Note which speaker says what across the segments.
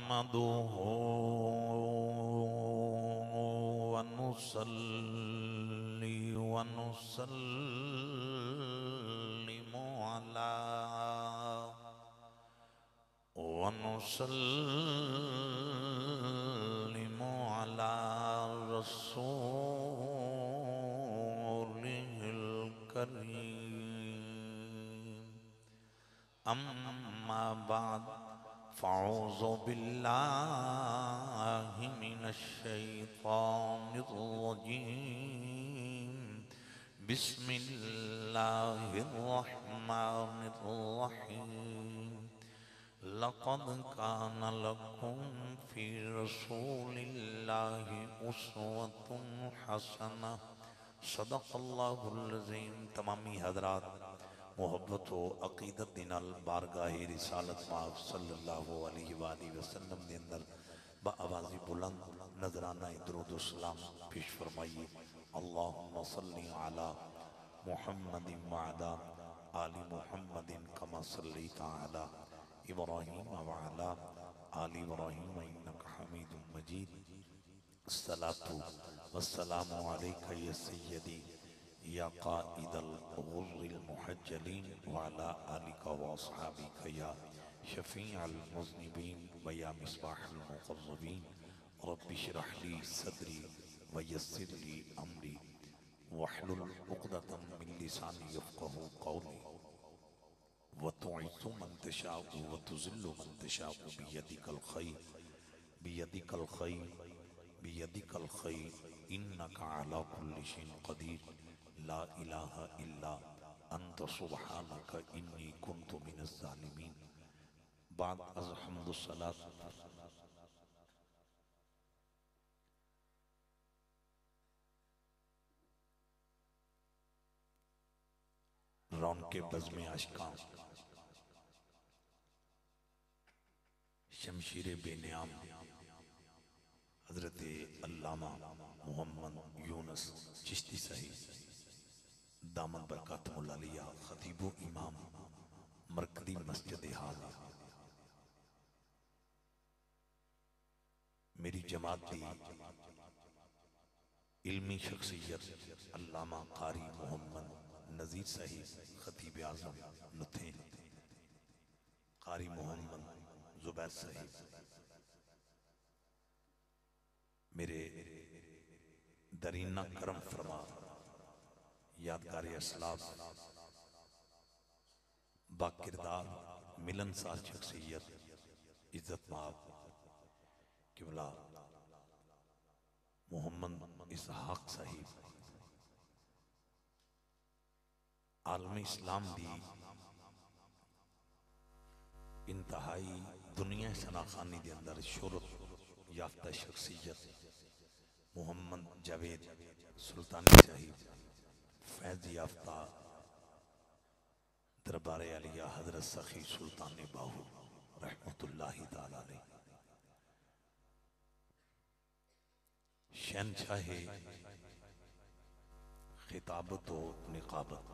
Speaker 1: नहमदुहु व नुसल्ली व नुसल्लिमु अला रसूलिहिल करीम। अम्मा बाद फ़अऊज़ु बिल्लाहि मिनश शैतानिर रजीम। बिस्मिल्लाहिर रहमानिर रहीम। लक़द कान लकुम फ़ी रसूलिल्लाहि उस्वतुन हसनह। सदक़ल्लाहुल अज़ीम। तमामी हज़रात मोहब्बत व अक़ीदत दे नाल बारगाहे रिसालत पाक सल्लल्लाहु अलैहि वसल्लम दे अंदर बआवाज़ी बुलंद नजराना दुरूद व सलाम पेश फरमाइए। अल्लाहुम्मा सल्लि अला मुहम्मदिन व अला आलि मुहम्मदिन कमा सल्लैता अला इब्राहीम व अला आलि इब्राहीम इन्नका हमीदुम मजीद। अस्सलातु वस्सलामु अलैका या सय्यदी या क़ाइदल गुर्रिल मुहज्जलीन व अला आलिका व अस्हाबिका या शफ़ीअल मुज़निबीन व या मिसबाहल मुक़र्रबीन। रब्बि इश्रह ली सदरी व यस्सिर ली अमरी वहलुल उक़दतम मिन लिसानी यफ़क़हू क़ौली। व तुइज़्ज़ु मन तशाअ व तुज़िल्लु मन तशाअ बियदिकल ख़ैर बियदिकल ख़ैर बियदिकल ख़ैर इन्नका अला कुल्लि शैइन क़दीर। ला इलाहा इल्ला अंत सुब्हानका इन्नी कुन्तु मिनज़ ज़ालिमीन। बाद अज़ हम्दुस्सलात रौनके बज़्म आशिकां शमशीर बेनियाम हज़रत अल्लामा मोहम्मद यूनुस चिश्ती साहिब दामद बरकातहुल आलिया खतीबो इमाम मरकज़ी मस्जिद हाल मेरी जमात दी इल्मी शख्सियत अल्लामा कारी मोहम्मद नज़ीर साहिब खतीब आज़म नुथे कारी मोहम्मद ज़ुबैर साहिब मेरे दरीना करम फरमा यादगार असलाफ बाकिरदार मिलनसार शख्सियत इज्जत माब किबला मोहम्मद इसहाक साहिब आलम इस्लाम दी इंतहाई दुनिया शनाखानी के अंदर शोहरत याफ्ता शख्सियत मोहम्मद जावेद सुल्तानी साहिब फैज़ याफ्ता दरबार आलिया हज़रत सखी सुल्तान बाहू रहमतुल्लाहि ताला अलैह। शहनशाह खिताबत व निकाबत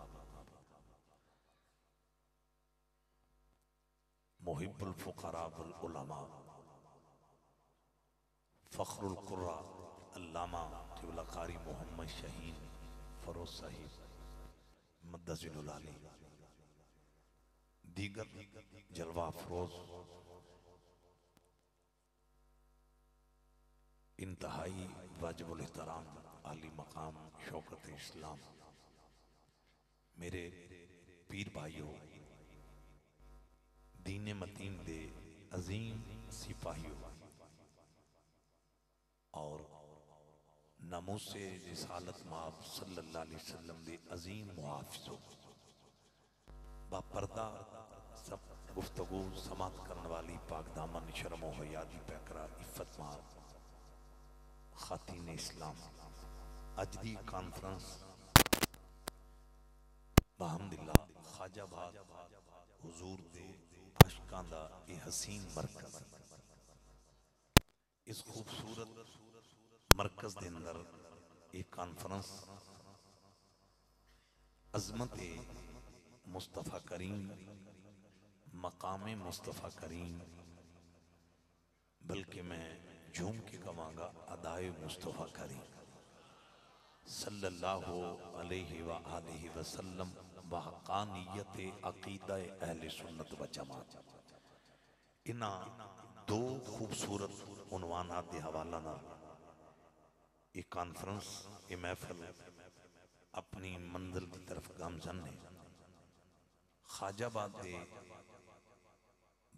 Speaker 1: मुहिब्बुल फुक़रा वल उलमा फ़ख्रुल क़ुर्रा अल्लामा क़िबला कारी मोहम्मद शहीन फ़रोज़ साहिब मद्दज़िलुल आली दीगर जलवा अफ़रोज़ इंतहाई वाजिबुल एहतराम आली मकाम शौकत इस्लाम मेरे पीर भाइयों दीन मतीन दे अजीम सिपाहियों और नमूसे रिसालत माब सल्लल्लाहु अलैहि वसल्लम दे अजीम मुहाफ़िज़ों बापर्दा सब गुफ्तगू समात करने वाली पाक दामन शर्म व हया दी पैकरा इफ़्फ़त माब खातीन इस्लाम अज दी कॉन्फ्रेंस बहमदिल्ला ख्वाजाबाद हुजूर दे आशिकां दा ए हसीन मरकज इस खूबसूरत मरकज के अंदर एक कॉन्फ्रेंस अजमत मुस्तफ़ा करीम मकाम मुस्तफ़ा करीम बल्कि मैं झूम के कमांगा अदाए मुस्तफ़ा करीम सल्लल्लाहु अलैहि व आलिहि वसल्लम व हक़ानियत अक़ीदा अहले सुन्नत व जमात। इन्हां दो खूबसूरत उन्वानात दे हवाला नाल एक कॉन्फ्रेंस ये महफिल अपनी मंजिल की तरफ गामजन ने खाजाबाद दे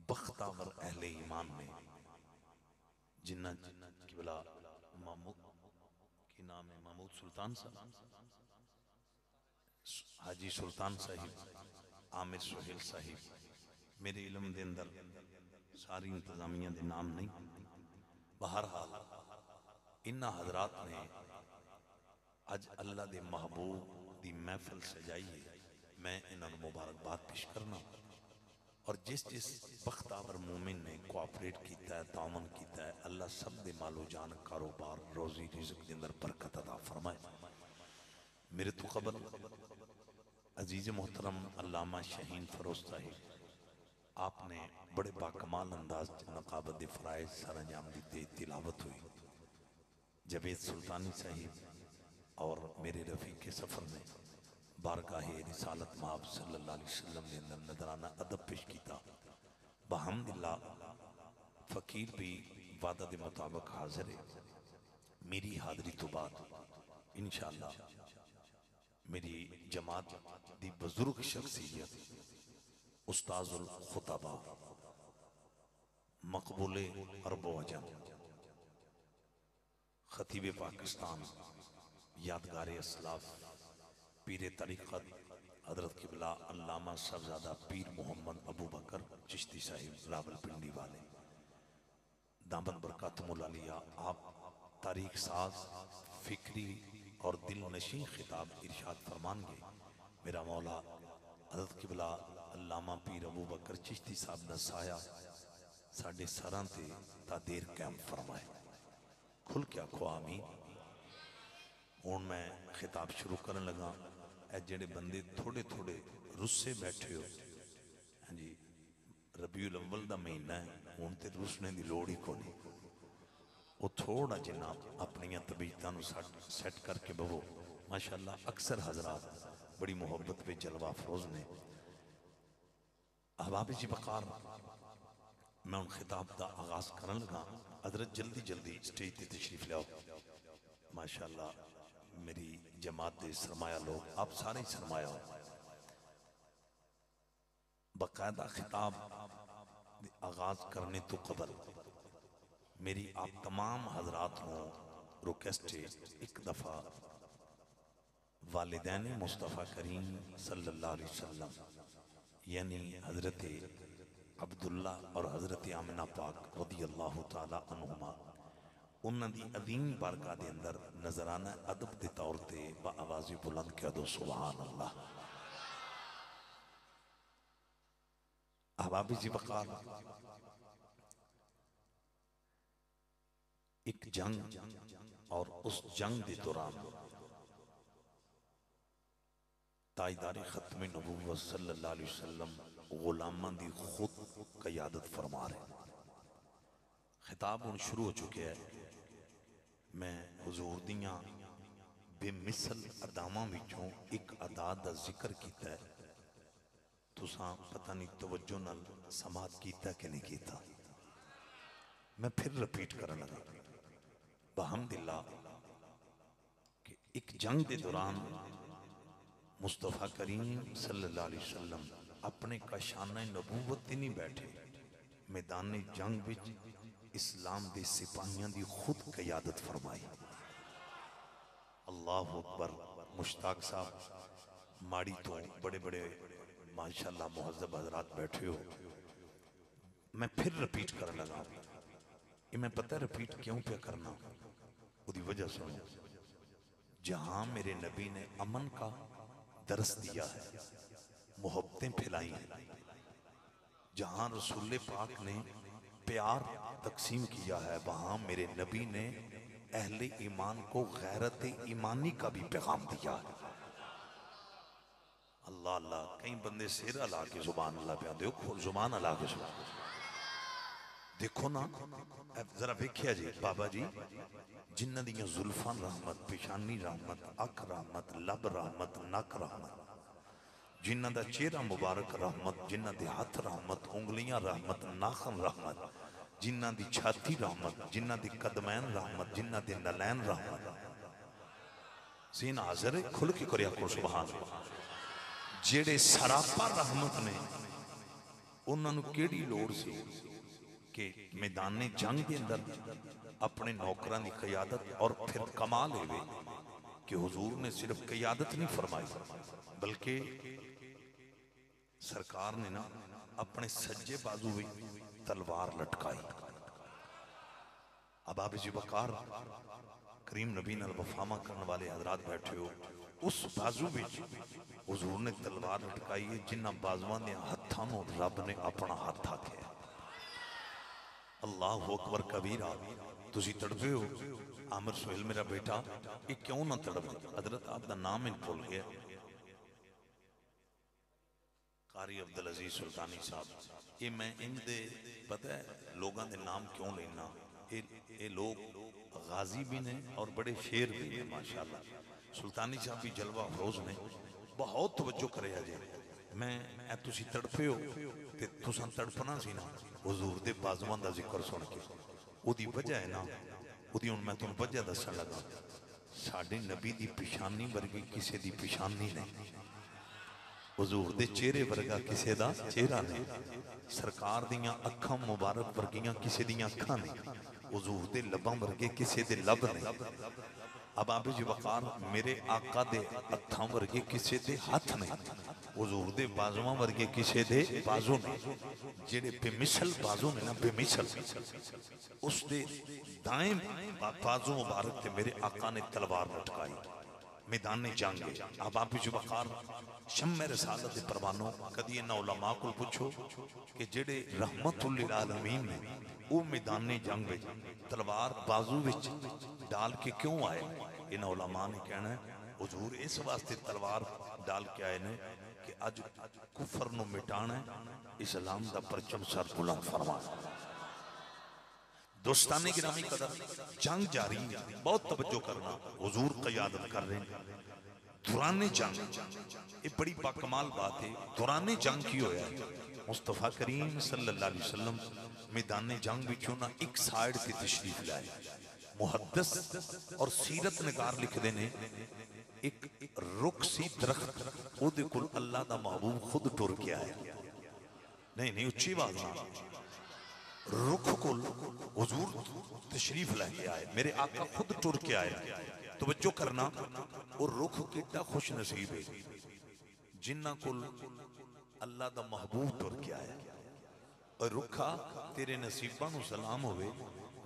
Speaker 1: बख्तावर अहले ईमान ने जिन्ना किबला महमूद की नाम है महमूद सुल्तान साहब, हाजी सुल्तान साहिब, आमिर सोहेल साहिब, मेरे इल्म दे अंदर सारी इंतजामिया दे नाम नहीं, बहरहाल इन्ना हजरात ने अज अल्लाह दे महबूब दी महफिल सजाई है। मैं इन्होंने मुबारकबाद पेश करना और जिस जिस बख्तावर मोमिन ने कोऑपरेट किया है, तामन किया है, अल्लाह सब दे मालो जान कारोबार रोजी रिज़्क़ के अंदर बरकत अता फरमाए। मेरे तो कबल अजीज मोहतरम अल्लामा शहीन फरोज साहिब आपने बड़े बाकमाल अंदाज नकाबत फ़राइज़ सर अंजाम दिते, तिलावत हुई। जवेद सुल्तानी साहिब और मेरे रफ़ीक के सफ़र ने बारगाह रिसालत माब सल्लल्लाहु अलैहि वसल्लम के अंदर नजराना अदब पेश किया। बहमदिल्लाह फ़कीर भी वादा के मुताबिक हाजिर है। मेरी हाज़री तो बाद इंशाअल्लाह मेरी जमात दी बुजुर्ग शख्सियत उस्ताजुल खुतबा मकबूले अरबो अजम खतीब पाकिस्तान यादगार असलाफ पीर तरीक़त हजरत किबला अल्लामा साहबजादा पीर मोहम्मद अबू बकर चिश्ती साहिब रावलपिंडी वाले दामद बरकतुहुल आलिया आप तारीख साज फिक्री और दिल नशीं खिताब इरशाद फरमानगे। मेरा मौला हजरत किबला अल्लामा पीर अबू बकर चिश्ती साहब दा साया साडे सरां ते तादेर कैम फरमाए। खुल के आखो आमीन। हुण मैं खिताब शुरू करन लगा। ए जेड़े बंदे थोड़े थोड़े रुस्से बैठे हो, हाँ जी, रबीउल अव्वल दा महीना है, हुण ते रुसने दी लोड़ ही कोनी। वो थोड़ा जिन्ना अपनियां तबीयतां नूं सैट करके बवो। माशाअल्लाह अक्सर हजरात बड़ी मुहब्बत पे जलवा अफरोज ने। अहबाब जी बकार मैं उन खिताब का आगाज करन लगा। हजरत जल्दी जल्दी स्टेज पर तशरीफ लियाओ। माशाअल्लाह मेरी जमात दे सरमाया लोग, आप सारे ही सरमाया हो। बाकायदा खिताब आगाज करने तो कबल मेरी आप तमाम हजरात को रिक्वेस्ट है, एक दफ़ा वालिदैन मुस्तफ़ा करीम सल्लल्लाहु अलैहि वसल्लम यानी हजरत अब्दुल्ला और हजरत आमिना पाक रज़ियल्लाहु ताला अन्हुमा उन्हां दी अदीम बारगाह दे अंदर नजराना अदब के तौर पर बाआवाज़ी बुलंद कह दो सुभान अल्लाह। अहबाब जी वक़ार एक जंग और उस जंग के दौरान ताजदार खत्म नबूवत सल्लल्लाहु अलैहि वसल्लम गुलामां दी खुद क़यादत फरमा रहे। खिताब हुण शुरू हो चुके हैं। मैं हुजूर दियां बेमिसल अदावां विचों एक अदा दा जिक्र किया है। तुसां पता नहीं तवज्जो नाल समात कीता कि नहीं कीता। मैं फिर रिपीट करन लगा। बहमदिल्लाह कि एक जंग के दौरान मुस्तफ़ा करीम सल्लल्लाहु अलैहि वसल्लम अपने काशाना नबूवत ही नहीं बैठे, मैदान जंग विच इस्लाम के सिपाहियों की खुद क़यादत फरमाई। अल्लाह अकबर। मुश्ताक साहब माड़ी तो बड़े बड़े माशाअल्लाह मुहज़्ज़ब हजरात बैठे हो। मैं फिर रिपीट कर लगा। ये मैं पता रिपीट क्यों पे करना, उसकी वजह सुनो। जहां मेरे नबी ने अमन का दरस दिया है, मोहब्बतें फैलाई हैं, जहां रसूल पाक ने प्यार तकसीम किया है, वहां मेरे नबी ने अहले ईमान को गैरत ईमानी का भी पैगाम दिया है। अल्लाह अल्लाह। कई बंदे सिर अला के जुबान अल्लाह पे दो, जुबान अला के जुबान। देखो ना जरा वेख्या जी बाबा जी जिन्हां दियां जुल्फां रहमत, पेशानी रहमत, अख रहमत, लब रहमत, नक रहमत, जिन्हां दा चेहरा मुबारक रहमत, जिन्हां दे हथ रहमत, उंगलियां रहमत, नाखन रहमत, जिन्हां दी छाती रहमत, जिन्हां दी कदमैन रहमत, जिन्हां दे नलैन रहमत। सीन हाजिर है, खुल के करिया करो सुभान अल्लाह। जेड़े सरापा रहमत ने उन्होंने केड़ी लोड़ सी कि मैदाने जंग के अंदर अपने नौकरां की क़यादत और फिर कमाल है कि हुजूर ने सिर्फ क़यादत नहीं फरमाई बल्कि सरकार ने ना अपने सज्जे बाजू में तलवार लटकाई। अब आप जी वकार करीम नबी नाल वफामा करने वाले हजरात बैठे हो, उस बाजू में हुजूर ने तलवार लटकाई है जिन्हां बाजुआं दे हत्थां नूं रब ने अपना हाथ आख्या। अल्लाह अकबर कबीरा। तुसी तड़पे हो आमिर सुहेल मेरा बेटा, ये क्यों ना तड़पे? हजरत आपका नाम ही भूल गया, कारी अब्दुल अजीज सुल्तानी साहब। ये मैं इनके पता है लोगों के नाम क्यों लेना, ये लोग गाजी भी ने और बड़े शेर भी ने माशाअल्लाह। सुल्तानी साहब भी जलवा अफरोज ने, बहुत तवज्जो करे जे। मैं तुसी तड़पे हो ते तुसां तड़पना सी ना हुजूर दे बाजुआं दा जिक्र सुन के। उदी वजह है ना, उदी हुण मैं तुहानूं वजह दस्सण लगा। साडे नबी दी पेशानी वर्गी किसी दी पेशानी नहीं, हुजूर दे चेहरे वर्गा किसी दा चेहरा नहीं, सरकार दियां अखां मुबारक वर्गियां किसी दियां अखां नहीं, हुजूर दे लबां वर्गे किसी दे लब नहीं। अब आप जी वकार मेरे आका दे हत्थां वर्गे किसी दे हथ नहीं, हुजूर दे बाजुआं वर्गे किसी दे बाजू नहीं। जेड़े बेमिसल बाजू ने ना, बेमिसल उस दे दाएं बाजू मुबारक ते मेरे आका ने तलवार लटकाई मैदान जंग। अब आप जी वकार शम्मे रिसालत दे परवानों, कदी इन्हां उलमा को पूछो कि जेड़े रहमतुल लिल आलमीन ने वो मैदान जंग में तलवार बाजू विच डाल के क्यों आए? इन्हां उलमा ने कहना है हुजूर इस वास्ते तलवार डाल के आए ने कि अज कुफर नूं मिटाना, इस्लाम दा परचम सर बुलंद फरमाना। दोस्ताने गिरामी कदर जंग जारी, बहुत तवज्जो करना, हुजूर क़यादत कर रहे हैं। दुराने जंग ये बड़ी बाकमाल बात है। दुराने जंग की होया मुस्तफा करीम सल्लल्लाहु अलैहि वसल्लम मैदान जंग विचों ना एक साइड से तशरीफ लाए। मुहद्दिस और सीरत निगार लिखते ने एक रुख सी दरख्त, उहदे कोल अल्लाह दा महबूब खुद टुर के आया। नहीं उच्ची आवाज ना, रुख कोल हुजूर तशरीफ लेके आए, मेरे आका खुद टुर के आए। तवज्जो करना, और रुख कितना खुश नसीब है जिन्हां कोल अल्लाह दा महबूब टुर के आया। और रुखा तेरे नसीबां नूं सलाम होवे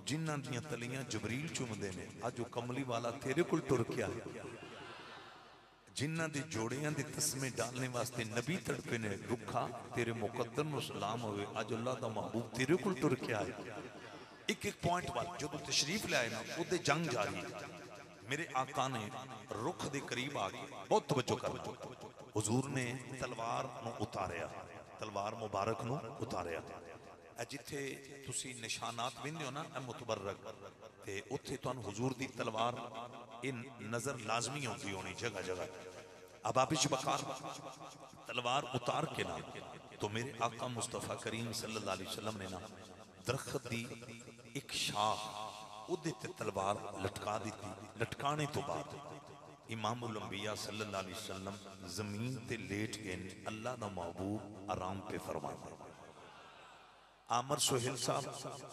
Speaker 1: जिन्हां दियां तलियां जबरील चुमदे ने। अज वो कमली वाला तेरे कोल टुर के आया, जिन्हां दे जोड़ियां दे तस्मे डालने वास्ते नबी तड़पे ने। रुखा तेरे मुकद्दर नूं सलाम होवे, अज अल्लाह दा महबूब तेरे कोल टुर के आया। एक एक पॉइंट वाल जो तशरीफ ले आए ना, उहदे जंग जारी। मेरे आका ने रुख दे करीब आ गए, बहुत तवज्जो करना, हुजूर ने तलवार नूं उतारिया, तलवार मुबारक नूं उतारिया। जिथे तुसी निशानात विंदे हो ना मुतबर्रक, ते उत्थे तुहानूं हुजूर दी तलवार इन नजर लाजमी होती होनी जगह जगह। अब आप इस बकार तलवार उतार के ना, तो मेरे आका मुस्तफा करीम सल्लल्लाहु अलैहि वसल्लम ने ना दरख्त दी एक शाख उहदे ते तलवार लटका दी। लटकाने तो बाद इमामुल अंबिया सल्लल्लाहु अलैहि वसल्लम जमीन ते लेट गए। अल्लाह दा महबूब आराम पे फरमाते। आमर सुहेल साहब,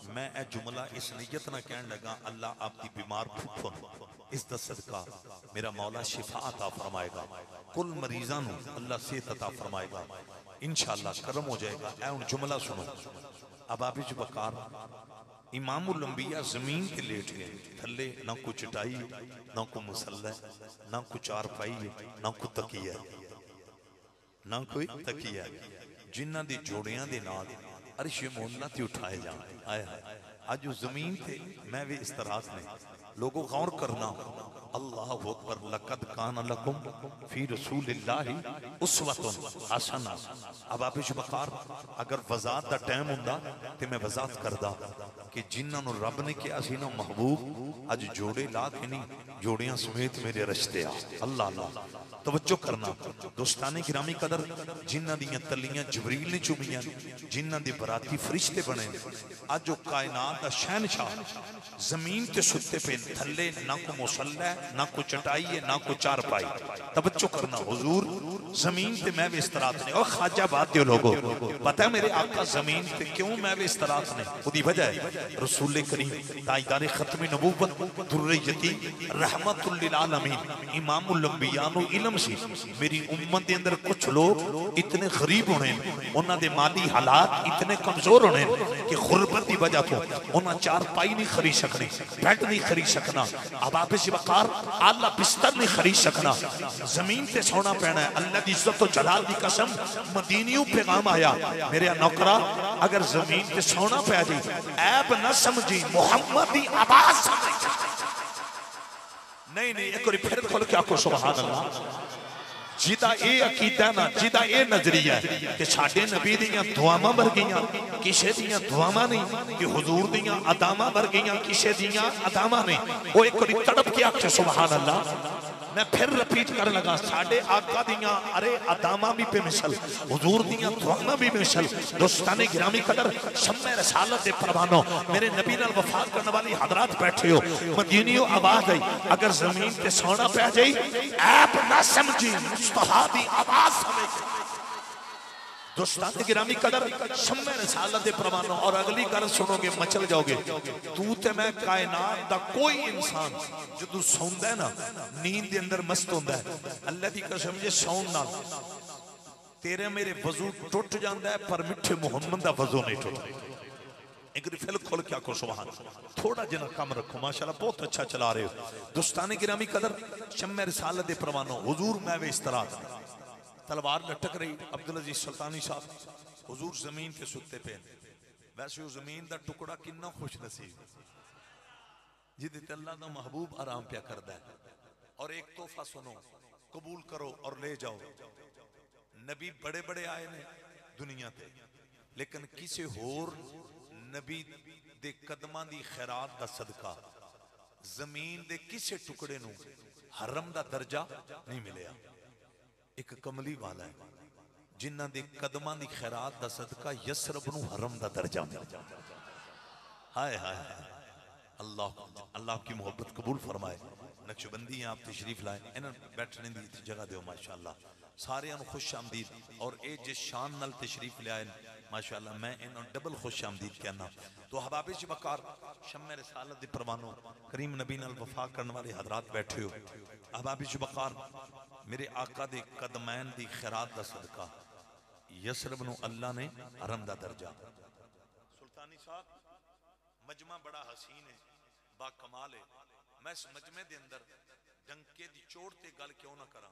Speaker 1: मैं ए जुमला इस नीयत ना कहन लगा अल्लाह आपकी बीमार फुफन इस दा सदका मेरा मौला शिफा अता फरमाएगा, कुल मरीजां नूं अल्लाह सेहत अता फरमाएगा, इंशाअल्लाह करम हो जाएगा। ए हुण जुमला सुनो। अब आप इस बकार इमामुल अंबिया जमीन ते लेट गए, थल्ले ना कोई चटाई, ना कोई मुसल्ला, ना कोई चारपाई, ना कोई तकिया, ना कोई तकिया। जिन्हां दे जोड़ियां दे नाल अर्श मोहल्ला ते उठाए जान। आया आज उस जमीन थे मैं भी इस तरह ने लोगों गौर करना, अल्लाहु अकबर, लक़द कान लकुम फी रसूलिल्लाहि उस्वतुन हसना। अब आप बकार अगर वजात दा टाइम हुंदा ते मैं वजात करदा कि जिन्हां नूं रब ने कहा सी ना महबूब अज जोड़े ला के नहीं जोड़ियां समेत मेरे रिश्ते आ। अल्लाह अल्लाह, तवज्जो करना दोस्ताने गिरामी कदर, जिन्हां दियां तलियां जबरील ने चुमियां, जिन्हां दे बराती फरिश्ते बने, अज जो कायनात दा शहनशाह जमीन ते सुते पे, थल्ले ना को मुसल्ला ना को चटाई है ना को चारपाई। तवज्जो करना हुजूर जमीन ते मैं भी इस्तराहत ने। और ख्वाजा बात दे लोगो, पता है मेरे आका जमीन ते क्यों मैं भी इस्तराहत ने? उदी वजह है रसूल करीम ताजदार खत्म नबूवत दुर्रे यतीम रहमतुल लिल आलमीन इमामुल अंबिया नु इल्म सी। मेरी उम्मत दे अंदर कुछ लोग इतने गरीब होने, उन्हां दे माली हालात इतने कमजोर होने कि गुरबत की वजह तो उन्हां चारपाई नहीं खरीद सकनी, बेड नहीं खरीद सकना, अबाब वकार आला बिस्तर नहीं खरीद सकना, जमीन से सोना पैना है। अल्लाह की इज्जत तो जलाल की कसम, मदीनियों पैगाम आया मेरे नौकरा, अगर जमीन पे सोना पै जाए ऐब न समझी, मोहम्मद की आवाज समझ। नहीं नहीं, एक बार फिर खोल के आखो सुभान अल्लाह। जिदा ये अकीदा ना, जिदा ये नजरिया कि साडे नबी दियां दुआवां वर्गियां किसे दियां दुआवां नहीं, कि हुजूर दियां अदावां वर्गियां किसे दियां अदावां नहीं, वो एक बार तड़प के आखे सुभान अल्लाह। मैं फिर रिपीट कर लगा, साडे आका दियां अरे अदावां भी बेमिसल, हुजूर दियां दुआवां भी बेमिसल। दोस्ताने गिरामी कदर, शम्मे रसालत दे परवानो, मेरे नबी नाल वफा करने वाली हजरात बैठे हो, मदीनियों आवाज आई, अगर जमीन पे सोना पै जाए ऐप ना समझी, मुस्तफा दी आवाज समझ। दोस्ताने गिरामी कदर, शम्मे रसालत दे परवानो, और अगली गल सुनोगे मचल जाओगे। तू ते मैं कायनात दा कोई इंसान जदों सौंदा है ना, नींद दे अंदर मस्त होंदा है, अल्लाह दी कसम जे सौन नाल तेरे मेरे वजू टुट जांदा है, पर मिठे मुहम्मद दा वजू नहीं टुटदा। एक फिल खोल के आखो सुभान। थोड़ा जना कम रखो, माशाल्लाह बहुत अच्छा चला रहे हो। दोस्ताने गिरामी कदर, शम्मे रसालत दे परवानो, हुजूर मैं वे इस्तराहत, तलवार लटक रही, अब्दुल अजीज सुल्तानी साहब हुजूर जमीन पे सुते पे। वैसे वो जमीन का टुकड़ा कितना खुश नसीब जिदे ते अल्लाह दा महबूब आराम पिया करदा है। और एक तोहफा सुनो, कबूल करो और ले जाओ। नबी बड़े बड़े आए ने दुनिया ते, लेकिन किसी होर नबी दे कदमां दी खैरात दा सदका जमीन दे किसी टुकड़े नूं हरम दा दर्जा नहीं मिलिया। एक कमली वाला है जिन्हां दे कदमां दी खैरात दा सदका यसरब नूं हरम दा दर्जा मिल जाता। हाय हाय, अल्लाह अल्लाह की मोहब्बत कबूल फरमाए। नक्शबंदी आप तशरीफ लाए, इन्हां बैठने दी जगह दो माशाअल्लाह, सारे खुश आमदीद। और ये जिस शान नाल तशरीफ ले आए माशाअल्लाह, मैं इन्हों डबल खुश आमदीद कहना। तो हबाबे बकार, शम्मे रसालत दे परवानो, करीम नबी नाल वफा करने वाले हजरात बैठे हो। हबाबे बकार, मेरे आका दे कदमैन दी खैरात दा सदका यसरब नूं अल्लाह ने हरम दा दर्जा। सुल्तानी साहब मजमा बड़ा हसीन है, बा कमाल है। मैं इस मजमे दे अंदर डंके दी चोट ते गल क्यों ना करा,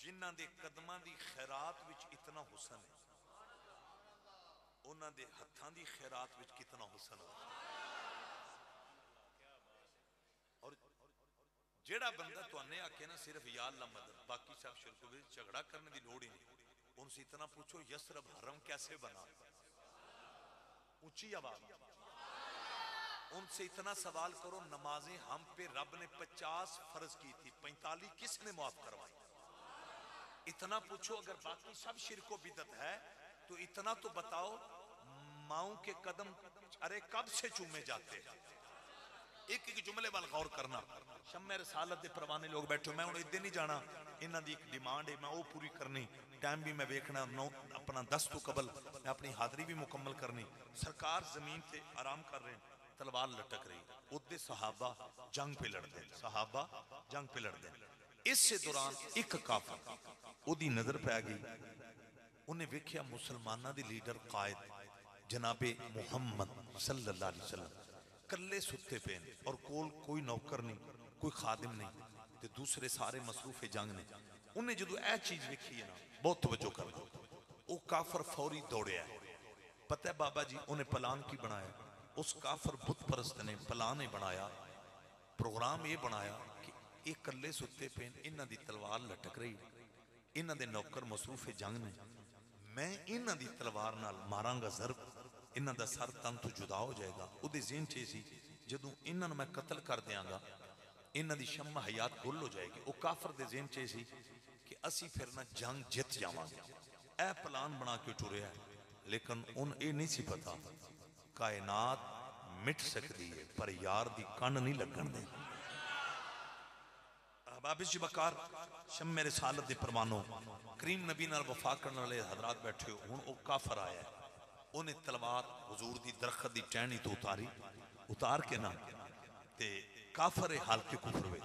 Speaker 1: जिन्हां दे कदमां दी खैरात विच इतना हुसन है, उन्हां दे हत्थां दी खैरात विच कितना हुसन है। और जेड़ा बंदा तुहाने आखे ना सिर्फ या अल्लाह मदद, बाकी सब शिरक विच झगड़ा करने की लोड़ ही नहीं। उनसे इतना पूछो यसरब हरम कैसे बना, ऊंची आवाज उनसे इतना सवाल करो, नमाजें हम पे रब ने 50 फर्ज की थी, 45 किसने माफ करवाई। इतना पूछो, अगर बाकी सब शिरको बिदत है तो इतना तो बताओ, माओ के कदम अरे कब से चूमे जाते हैं। एक एक जुमले वाल गौर करना। शम्मे रसालत दे परवाने लोग बैठे, मैं उन्हें इधर नहीं जाना, इन्हां दी एक डिमांड है, मैं वो पूरी करनी, टाइम भी मैं देखना, अपना 10 तो कबल मैं अपनी हाजरी भी मुकम्मल करनी। सरकार जमीन से आराम कर रहे हैं, तलवार लटक रही, उदे सहाबा जंग पे लड़ते, सहाबा जंग पे लड़ते। इस दौरान एक काफिर उदी नजर पै गई, उन्हें वेख्या मुसलमाना दी लीडर कायद जनाबे मुहम्मद सल्लल्लाहु अलैहि वसल्लम कल्ले सुते पे और कोल कोई नौकर नहीं, कोई खादिम नहीं, ते दूसरे सारे मसरूफे जंग ने। उन्हें जो यह चीज देखी है ना, बहुत तवज्जो कर दो, वो काफर फौरी दौड़िया। पता है बाबा जी उन्हें प्लान की बनाया, उस काफर बुत परस्त ने प्लान ही बनाया, प्रोग्राम ये बनाया कि ये कल्ले सुते पे, इन्हां दी तलवार लटक रही, इन्हां दे नौकर मसरूफे जंग ने, मैं इन्हां दी तलवार नाल मारांगा ज़रब, इन्हां दा सर तन तो जुदा हो जाएगा। उहदे ज़हन च सी जदों इन्हां नूं मैं कतल कर दियांगा, इन्हां दी शम्मा हयात गुल हो जाएगी। वो काफर दे ज़हन च सी कि असी फिर ना जंग जित जावांगे, ऐ प्लान बना के टुरिया। लेकिन उन ये नहीं सी पता कायनात मिट सकती है पर यार दी कन नहीं लगन दे। बाबिश जी बकार शम्मे रिसालत दे परवानो करीम नबी नाल वफा करने वाले हजरात बैठे हो। हुण वो काफर आया, उन्हें तलवार हुजूर दी दरखत दी टहनी तो उतार के ना ते काफर हाल के कुफर वे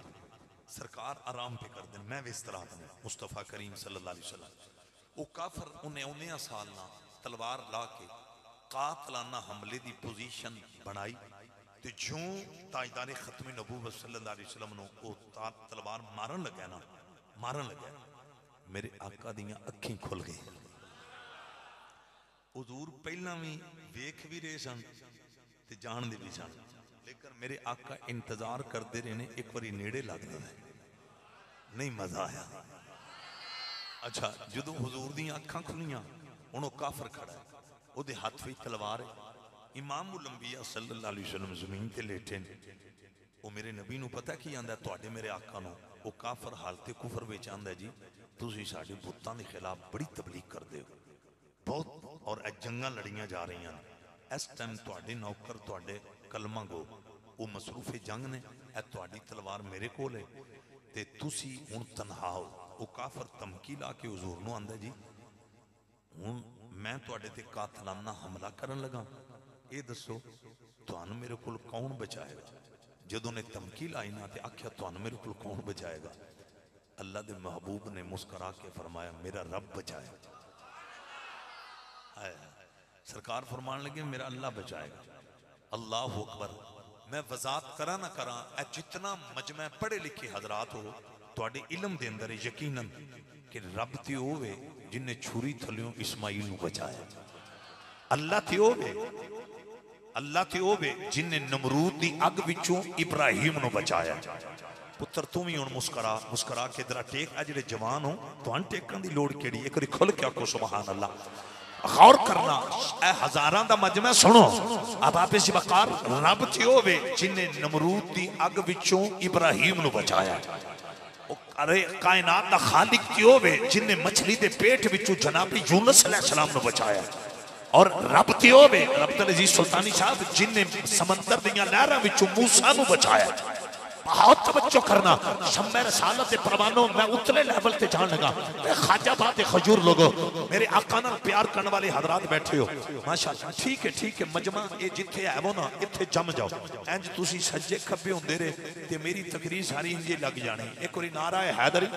Speaker 1: सरकार आराम पे कर दें। मैं भी इस तरह मुस्तफा करीम सल्लल्लाहु अलैहि वसल्लम वो काफर उन्हें 19 साल ना तलवार ला के कातलाना हमले दी पोजीशन बनाई ते ज्यों ताजदारे खत्मी नबूवत सल्लल्लाहु अलैहि वसल्लम नु वो तलवार मारन लगा ना, मेरे आका दियां अखीं खुल गई। हुजूर पहला भी वेख भी रहे सन ते जानदे भी सन, लेकिन मेरे आका इंतजार करते रहे ने एक बारी नेड़े लग जाए, नहीं मजा आया। अच्छा जो हुजूर दियां अखां खुलियां हुण वो काफर खड़ा है, उहदे हाथ में तलवार है। इमामुल अंबिया सल्लल्लाहु अलैहि वसल्लम जमीन ते लेटे ने, वो मेरे नबी नूं पता की आंदा तुहाडे मेरे आका नूं वो काफर हालते कुफर विच आंदा जी तुसीं साडे बुत्तां दे खिलाफ बड़ी तबलीग करदे हो बहुत, और जंगां लड़ियां जा रही हैं। इस टाइम तुहाडे नौकर तुहाडे कलमा गो वो मसरूफे जंग ने, तुहाडी तलवार मेरे कोल है ते तुसीं हुण तनहा हो। वो काफर धमकी ला के हुजूर नूं आंदा जी हुण मैं तुहाडे ते कातलाना हमला करन लगा, ये दसो तुहानूं मेरे कोल कौन बचाएगा। जदों ने धमकी लाई ना ते आख्या तुहानूं मेरे कोल कौन बचाएगा। अल्लाह दे महबूब ने मुस्करा के फरमाया मेरा रब बचाएगा। सरकार फरमान लगे मेरा अल्लाह बचाएगा। अल्लाह अकबर। मैं वजात करा ना करा, जितना मजमा पढ़े लिखे हजरात हो तुहाडे इल्म दे अंदर यकीनन कि रब ते होवे जिन्हें छुरी थलियों इस्माइल नूं बचाया, अल्लाह ते होवे जिन्हें नमरूद दी अग विचों इब्राहिम नूं बचाया। पुत्र तू भी हुण मुस्करा के जरा टेक, आ जिहड़े जवान हो तुहानूं टेकण दी लोड़ किहड़ी, एक बारी खुल के आखो सुभान अल्लाह। गौर करना ए हजारां दा मजमा सुनो। अब आप इस वकार रब ते होवे जिन्हें नमरूद दी अग विचों इब्राहिम नूं बचाया। अरे कायनात दा खालिक ते होवे जिन्हें मछली दे पेट विचों जनाब यूनुस अलैहिस्सलाम नूं बचाया। और रब ते होवे अब्दुल अजीज सुल्तानी साहब जिन्हें समंदर दियां लहरां विचों मूसा नूं बचाया। बहुत तवज्जो करना शम्मे रसालत दे परवानो, मैं उतले लेवल ते जान लगा। खाजाबाद दे खजूर लोगो मेरे आका नाल प्यार करने वाले हजरात बैठे हो माशाअल्लाह, ठीक है मजमा ये जिथे है वो ना इत्थे जम जाओ। इंज तुसी सज्जे खब्बे होंदे रहे ते मेरी तकरीर सारी इंजे लग जानी। एक बारी नारा है हैदरी,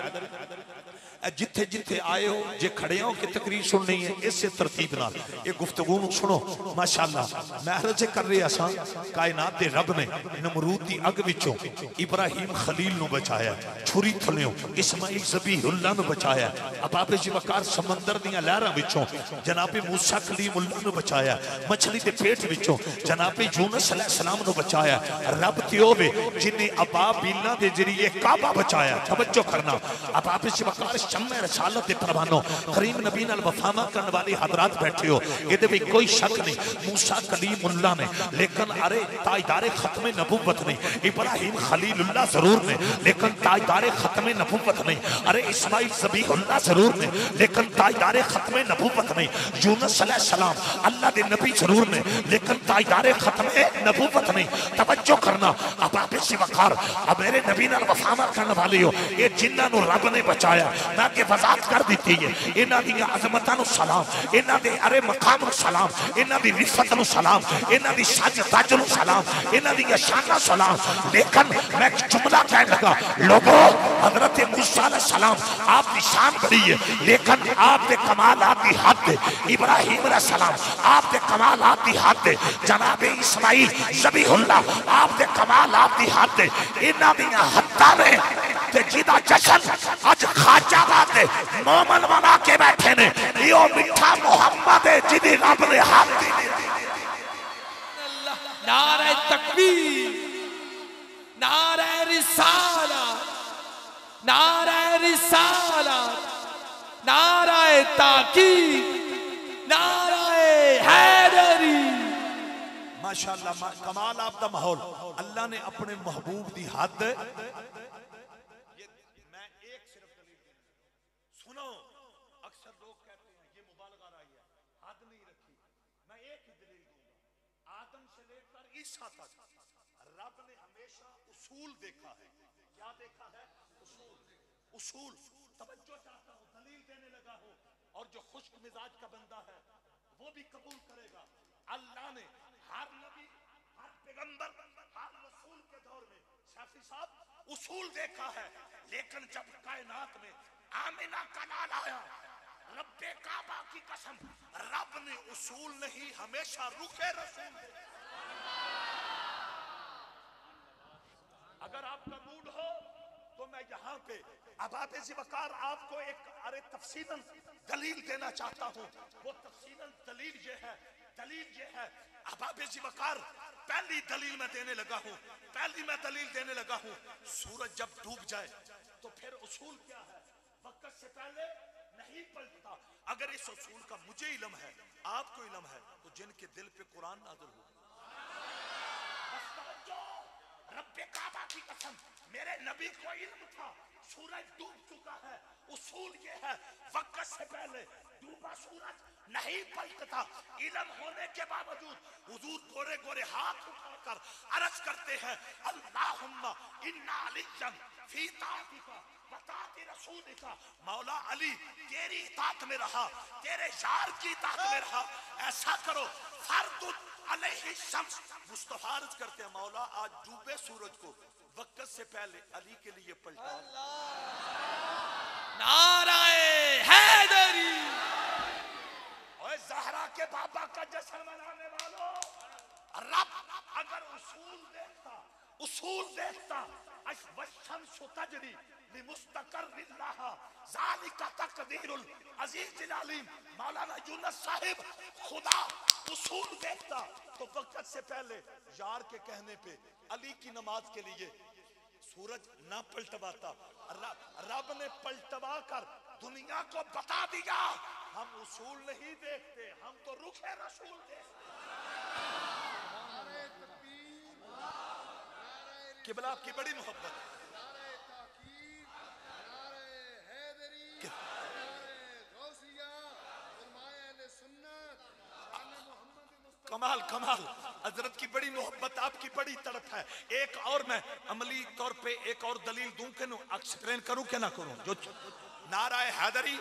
Speaker 1: जिथे जिथे आए हो जे खड़े हो कि तकरीर सुननी है इसे तरतीब नाल ये गुफ्तगू सुनो माशाअल्लाह। मैं अर्ज कर रहा सा कायनात दे रब ने नमरूद दी अग विचों इब्राहिम खलील नूं बचाया, छुरी थलियों इस्माइल ज़बीहुल्लाह नूं बचाया। अबाबे जी वकार समंदर दियां लहरां विचों जनाबे मूसा कलीमुल्लाह नूं बचाया, मछली दे पेट विचों जनाबे यूनुस अलैहिस्सलाम नूं बचाया। रब ते होवे जिन्हें अबाबीला दे जरिए काबा बचाया। तवज्जो करना अबाबे जी वकार शम्मे रसालत दे परवानो करीम नबी नाल वफामा करने वाले हजरात बैठे हो, इहदे विच कोई शक नहीं मूसा कलीमुल्लाह ने, लेकिन अरे ताजदारे खत्मे नबूवत नहीं। इब्राहिम खलीलुल्लाह जरूर ने लेकिन ताजदारे खत्मे नबूवत नहीं। अरे इस्माइल ज़बीहुल्लाह जरूर ने लेकिन ताजदारे खत्मे नबूवत नहीं। यूनुस अलैहिस्सलाम अल्लाह दे नबी जरूर ने लेकिन ताजदारे खत्मे नबूवत नहीं। तवज्जो करना अब आप इसी वकार अब मेरे नबी नाल वफामा करने वाले हो, ये जिन्हां नूं रब ने बचाया। मैं के वजात कर दी है इन्हां दी अजमतां नूं सलाम, इन्हां दे अरे मकाम नूं सलाम, इन्हां दी रिफत नूं सलाम, इन्हां दी सज तज नूं सलाम, इन्हां दी शाना सलाम। लेकिन मैं जुमला कहने लगा लोगों हजरत मूसा अलैहिस्सलाम आपकी शान बड़ी है लेकिन आपके कमालात दी हद है। इब्राहिम अलैहिस्सलाम आपके कमालात दी हद है। जनाब इस्माइल ज़बीहुल्लाह आपके कमालात दी हद है। इन्हां दी हद्दां ने ते जिदा जश्न अज खाजाबाद दे मोमन मना के बैठे ने यो मिठा मोहम्मद है जिदी रब ने हाथ दी।
Speaker 2: नारे तकबीर, नारे रिसाला, नाराए रिसालत, नाराए ताकीद, नाराए हैदरी।
Speaker 1: माशाअल्लाह, कमाल आपका माहौल। अल्लाह ने अपने महबूब दी हद, ये मैं एक सिर्फ दलील सुनो। अक्सर लोग कहते हैं ये मुबालगा रही है, हद नहीं रखी। मैं एक ही दलील दूंगा। आदम से लेकर ईसा तक रब ने हमेशा उसूल देखा है। क्या देखा है? उसूल। उसूल। तवज्जो चाहता हूं, दलील देने लगा हूं, और जो खुश्क मिजाज का बंदा है वो भी कबूल करेगा। अल्लाह ने हर नबी, हर पैगंबर, हर रसूल के दौर में शाफी साहब उसूल देखा है। लेकिन जब कायनात में आमिना का लाल आया, रब्बे काबा की कसम, रब ने उसूल नहीं, हमेशा रुखे रसूल देखा। अगर आपका मूड हो तो मैं यहाँ पे अबाबे ज़िवकार आपको एक तफसीलन दलील देना चाहता हूँ। वो तफसीलन दलील ये है, दलील ये है। अबाबे ज़िवकार पहली दलील मैं देने लगा हूँ, पहली मैं दलील देने लगा हूँ। सूरज जब डूब जाए तो फिर उसूल क्या है? वक्त से पहले नहीं पलटता। अगर इस उसूल का मुझे इल्म है, आपको इल्म है, तो जिनके दिल पे कुरान नाज़िल हो, रब्बे काबा की कसम, मेरे नबी को इल्म था सूरज डूब चुका है। उसूल ये है, वक्त से पहले डूबा सूरज नहीं पलटता। इल्म होने के बावजूद हुजूर गोरे गोरे हाथ उठाकर अर्ज करते हैं, अल्लाहुम्मा इन्ना अलिय्यन फी ताअतिका व ताअति रसूलिका। मौला अली तेरी इताअत में रहा, तेरे यार की इताअत में रहा। ऐसा करो फर्दु अलैहि शम्स। मुस्तफा अर्ज करते हैं, मौला आज डूबे सूरज को वक्त से पहले अली के लिए पलटा।
Speaker 2: नाराए हैदरी।
Speaker 1: और जहरा के बाबा का जश्न मनाने वालों, रब अगर उसूल देखता अशवशम्सु तजरी लिमुस्तक़र्रिन लहा ज़ालिका तक़दीरुल अज़ीज़िल अलीम। मौलाना यूनुस साहिब, खुदा उसूल देखता तो वक्त से पहले यार के कहने पे अली की नमाज के लिए सूरज ना पलटवाता। रब ने पलटवा कर दुनिया को बता दिया, हम उसूल नहीं देखते, हम तो रुखे रसूल देखते। किबला आपकी बड़ी मोहब्बत। कमाल कमाल, हजरत की बड़ी मोहब्बत, आपकी बड़ी तड़प है। एक और मैं अमली तौर पे एक और दलील दूं कि न एक्सप्लेन करूं कि ना करूं, जो नाराए हैदरी।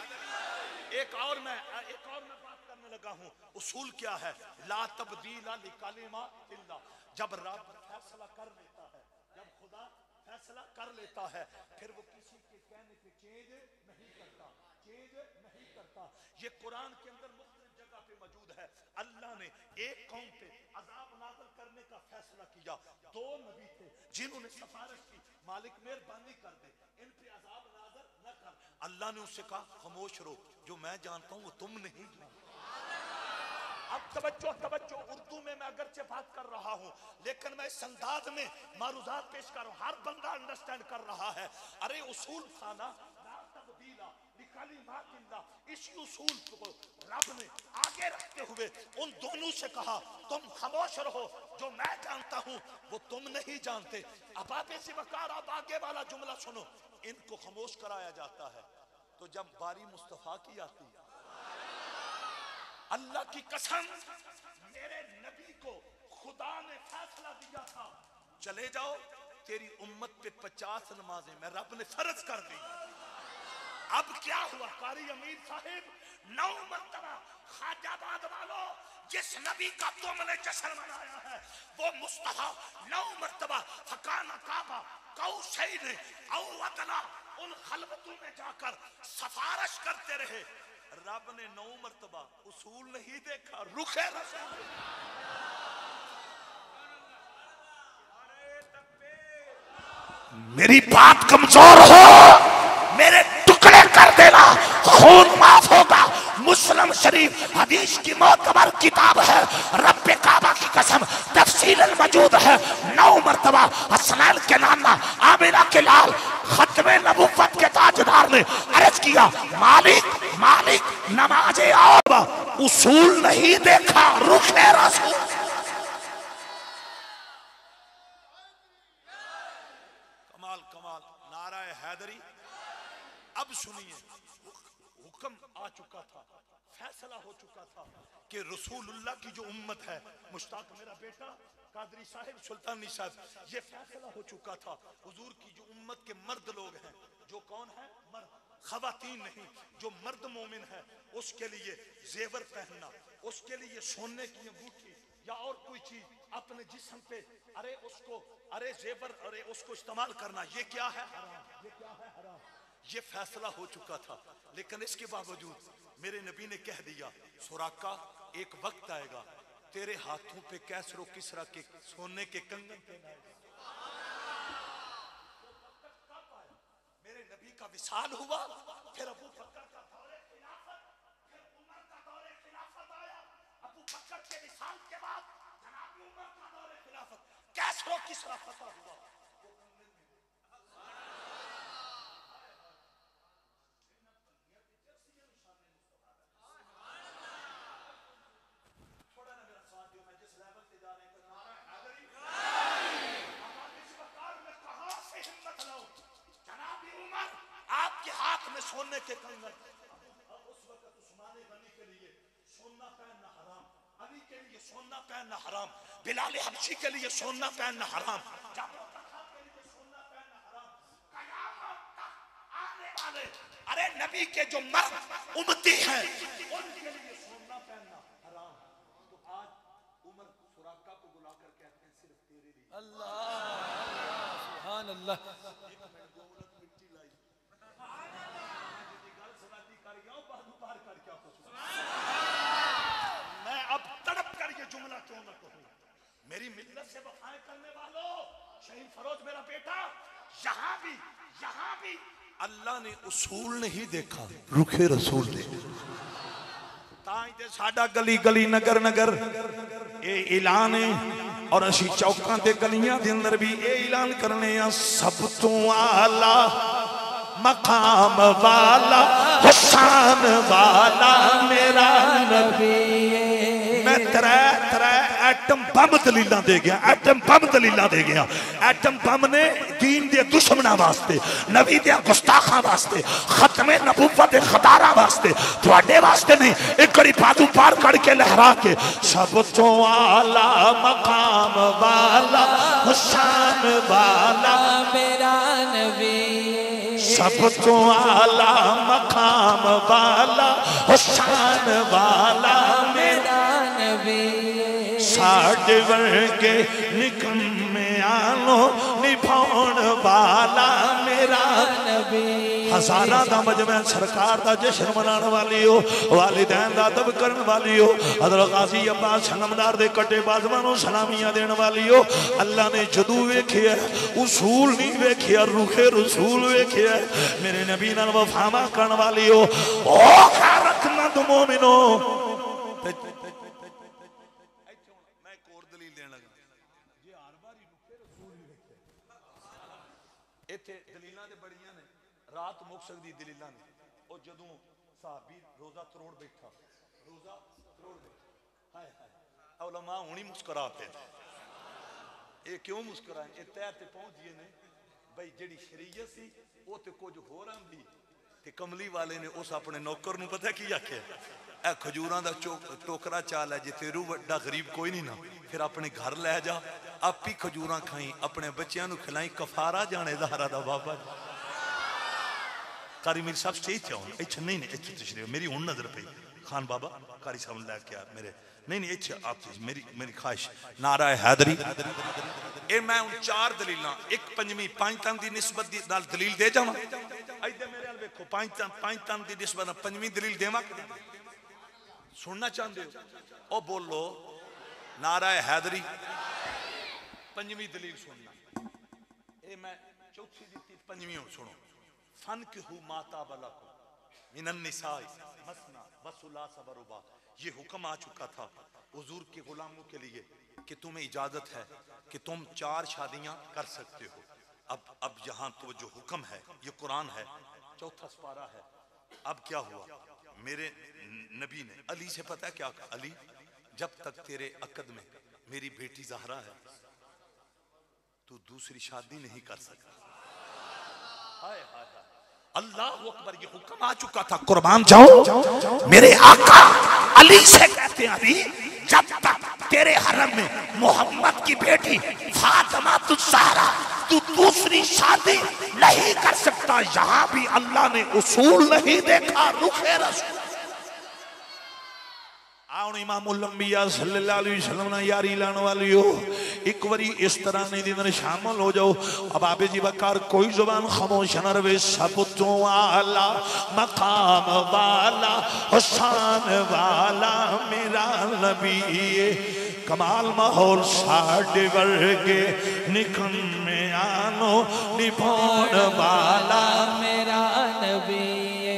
Speaker 1: एक और मैं बात करने लगा हूं। उसूल क्या है? ला तब्दीला लिकलिमातिल्लाह। जब रब फैसला कर लेता है, जब खुदा फैसला कर लेता है, फिर वो किसी के कहने पे चेंज नहीं करता, चेंज नहीं करता। ये कुरान के अंदर मुख्तलिफ जगह पे मौजूद है। अल्लाह ने एक कौम पे अजाब नाज़िल करने का फैसला किया। दो नबी थे जिन्होंने सिफारिश की, मालिक मेहरबानी कर दे, इन पे अजाब नाज़िल न कर। अल्लाह ने उससे कहा, खामोश रहो, जो मैं जानता हूं वो तुम नहीं जानते। अब तवज्जो तवज्जो, उर्दू में मैं अगरचे बात कर रहा हूं, लेकिन मैं इस अंदाज में मारूजात पेश कर रहा हूं, हर बंदा अंडरस्टैंड कर रहा है। अरे उसूल था ना, ला तब्दीला लिकलिमातिल्लाह। इसी उसूल को रब ने आगे रखते हुए उन दोनों से कहा, तुम खामोश रहो, जो मैं जानता हूं वो तुम नहीं जानते। अब आप इसी वकार आप आगे वाला जुमला सुनो। इनको खामोश कराया जाता है तो जब बारी मुस्तफा की आती है, अल्लाह की कसम, मेरे नबी को खुदा ने फैसला दिया था, चले जाओ तेरी उम्मत पे 50 नमाजें मैं रब ने फर्ज कर दी। अब क्या हुआ? कारी अमीर साहिब 9 मरतबा खाजाबाद वालों, जिस नबी का तुमने जश्न मनाया है वो मुस्तफा 9 मरतबा फकाना काबा कौसैन औ अदना उन खलवतों में जाकर सफारिश करते रहे। रब ने 9 मरतबा उसूल नहीं देखा, रुखे रसूल। मेरी बात कमजोर हो, मेरे टुकड़े कर देना, खून माफ होगा। मुस्लिम शरीफ हदीस की मोतबर किताब है। रब्बे काबा की कसम तफसील मौजूद है। 9 मरतबा हसनैन के नाना आमिना के लाल खत्मे नबुव्वत के ताजदार ने अर्ज किया, मालिक मालिक नमाज़े आओ, उसूल नहीं देखा, रुखे रसूल। कमाल कमाल, नाराए हैदरी। अब सुनिए, हुक्म आ चुका था, फैसला हो चुका था कि रसूलुल्लाह की जो उम्मत है, मुश्ताक मेरा बेटा कादरी साहिब सुल्तानी साहब, ये फैसला हो चुका था हुजूर की जो उम्मत के मर्द लोग हैं, जो कौन है मर्द, खवातीन नहीं, जो मर्द मोमिन है, उसके लिए जेवर पहनना, उसके लिए सोने की अंगूठी या और कोई चीज अपने जिस्म पे, अरे उसको, अरे जेवर, अरे उसको इस्तेमाल करना, ये क्या है हराम, ये क्या है हराम। ये फैसला हो चुका था, लेकिन इसके बावजूद मेरे नबी ने कह दिया, सुराका एक वक्त आएगा तेरे हाथों पे कैसरो किसरा के सोने के कंगन पहनाएगा। मेरे नबी का विसाल हुआ, फिर अबू बकर का दौरे खिलाफत, फिर उमर का दौरे खिलाफत आया। अबू बकर के विसाल के बाद जनाब उमर का दौरे खिलाफत, कैसरो किसरा फतह हुआ। सोने के कंगन, उस वक्त उस्मान गनी के लिए सोना पहनना हराम, अली के लिए सोना पहनना हराम, बिलाल हबशी के लिए सोना पहनना हराम, जाफर खान के लिए सोना पहनना हराम, कयामत तक आने वाले अरे नबी के जो मर्द उम्मती हैं उनके लिए सोना पहनना हराम। तो आज उमर सुराका को बुलाकर कहते हैं सिर्फ तेरे लिए।
Speaker 2: अल्लाह सुभान अल्लाह।
Speaker 1: मैं अब तड़प कर ये जुमला क्यों न कहूं, मेरी मिल्लत से वफाएं करने वालों, शहीद फरोज मेरा बेटा, यहां भी अल्लाह ने उसूल नहीं देखा, रुखे रसूल देखा। तां ते साडा गली गली नगर नगर ये ऐलान है, और असी चौकां ते गलियां दे अंदर भी ये ऐलान करने आ, सब तो आला मकाम वाला हुसान वाला मेरा नबी। मैं त्रै एटम बम दलीलां दे गया, एटम बम दलीलां दे गया। एटम बम ने दीन दे दुश्मनां वास्ते, नबी दे गुस्ताखां वास्ते, खत्मे नबुव्वत दे खदारां वास्ते, तुहाडे वास्ते नहीं। एक कड़ी बाजू पार कड़ के लहरा के, सब तो आला मकाम वाला हुसान वाला
Speaker 2: मेरा नबी,
Speaker 1: सब तो आला मकाम वाला हुसान वाला मेरा
Speaker 2: नबी।
Speaker 1: साढ़े वर्गे निकम्मे आलो निभाउण वाला मेरा
Speaker 2: नबी।
Speaker 1: हजारा दा मजमा सरकार दा जश्न मनाने वाली हो, वालिदैन दा अदब करने वाली हो, हज़रत गाजी अब्बास शनमदार दे कटे बाजवां नूं सलामियां देने वाली हो। अल्लाह ने जदू वेखिया उसूल नहीं वेखिया, रुखे रसूल वेखिया। मेरे नबी नाल वफावा करने वाली हो। ओ गैरतमंद मोमिनो, मैं एक और दलील देने लगा जे हर बारी रुखे रसूल ही वेखे। इत्थे दलीलां ते बड़ियां ने, रात मुक सकदी दलीलां ने। और जदों साहबी रोजा तरोड़ बैठा, रोजा तरोड़ बैठा, हाय हाय उलमा हुणी मुस्कुरा पे। ये क्यों मुस्कुराए, ये तैर ते पहुंच गए ने भाई जिहड़ी शरीयत सी वो ते कुछ होर आंदी ते कमली वाले ने उस अपने नौकर नूं पता की आख्या, ए खजूरां दा टोकरा चाल है, जे तेरू वड्डा गरीब कोई नहीं ना, फिर अपने घर लै जा, आप ही खजूरां खाई, अपने बच्चों नूं खिलाई, कफारा जाने दारा दा बाबा। कारी मेरी साहब स्टेज ते आउण, इत्थे नहीं नहीं इत्थे तशरीफ, मेरी हुण नजर पई खान बाबा कारी साहब लैके आ मेरे, नहीं नहीं इत्थे आप मेरी ख्वाहिश। नारा हैदरी। ए मैं उन 4 दलीलां, एक पंजवीं पांच तन दी निस्बत दी नाल दलील दे जावां। इधर मेरे नाल देखो, पांच तन दी निस्बत नाल पंजवीं दलील देवां। सुनना चाहते हो? ओ बोलो नारा हैदरी। पंजवीं दलील सुनना, ए मैं चौथी दी पंजवीं सुनो। फन के हु माता बला को, मिनन निसाई मसना वसुलासा वरुबा, ये हुक्म आ चुका था हुजूर के गुलामों के लिए कि तुम्हें इजाजत है कि तुम 4 शादियां कर सकते हो। अब यहाँ तो जो हुक्म है ये कुरान है, 4था पारा है। अब क्या हुआ, मेरे नबी ने अली से पता है क्या कहा, अली जब तक तेरे अकद में मेरी बेटी ज़हरा है तू दूसरी शादी नहीं कर सकता। हाय हाय हाय, अल्लाह अकबर, ये हुक्म आ चुका था। कुर्बान जाऊं मेरे आका अली से कहते हैं, अली जब तक तेरे हरम में मोहम्मद की बेटी फातिमा ज़हरा तू दूसरी शादी नहीं कर सकता। यहां भी अल्लाह ने उसूल नहीं देखा, रुखे रसूल। आउन इमामुल अंबिया सल्लल्लाहु अलैहि वसल्लम ना यारी लाने वाली हो, एक बारी इस तरह ने दिन शामिल हो जाओ। अब आपे जी बकार कोई जुबान खामोश न रहे। सबुतों वाला मकाम वाला हुसान वाला मेरा नबी, कमाल माहौल साढ़े वर्गे निकम में आनो निभान वाला मेरा नबी।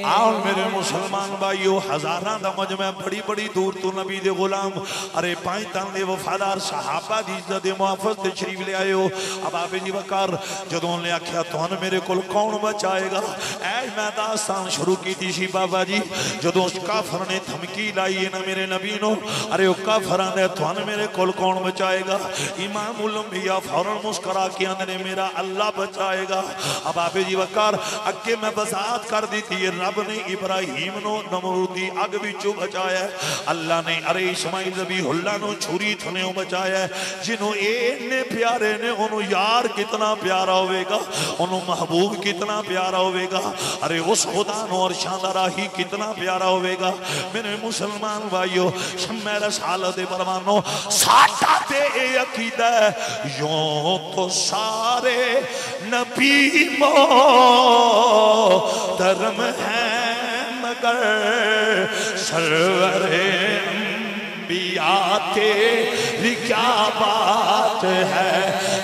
Speaker 1: आओ मेरे मुसलमान भाइयों, हजारां दा मजमा बड़ी बड़ी दूर तो नबी दे गुलाम, अरे पांचतां दे वफादार सहाबा दी इज्जत दे मुआफज ते शरीफ ले आए हो। अब आपे जी वकार जदों ने आख्या तुहानू मेरे कोल कौन बचाएगा, ऐ मैं दास्तान शुरू कीती सी बाबा जी। जदों काफर ने धमकी लाई है ना मेरे नबी नो, अरे ओ काफरां ने तुहानू मेरे कोल कौन बचाएगा। इमामुल अंबिया फौरन मुस्कुरा के आंदे ने मेरा अल्लाह बचाएगा। अब आपे जी वकार अगे मैं वजाहत कर दी थी, रब ने इब्राहिम नो नमरूद दी अग विचों बचाया, अल्लाह ने अरे इस्माइल ज़बीहुल्लाह नो छुरी थनेओ बचाया। जिन्हों इन्ने प्यारे ने उन्हों यार कितना प्यारा होवेगा, उन्हों महबूब कितना प्यारा होवेगा, अरे उस खुदा नो और शानदार ही कितना प्यारा होवेगा। मेरे मुसलमान भाइयों, शम्मे रसालत दे परवानो, साडा ते ए अकीदा है यूं तो सारे नबी मोहतरम है, मगर सरवरे अंबिया तेरी क्या बात है,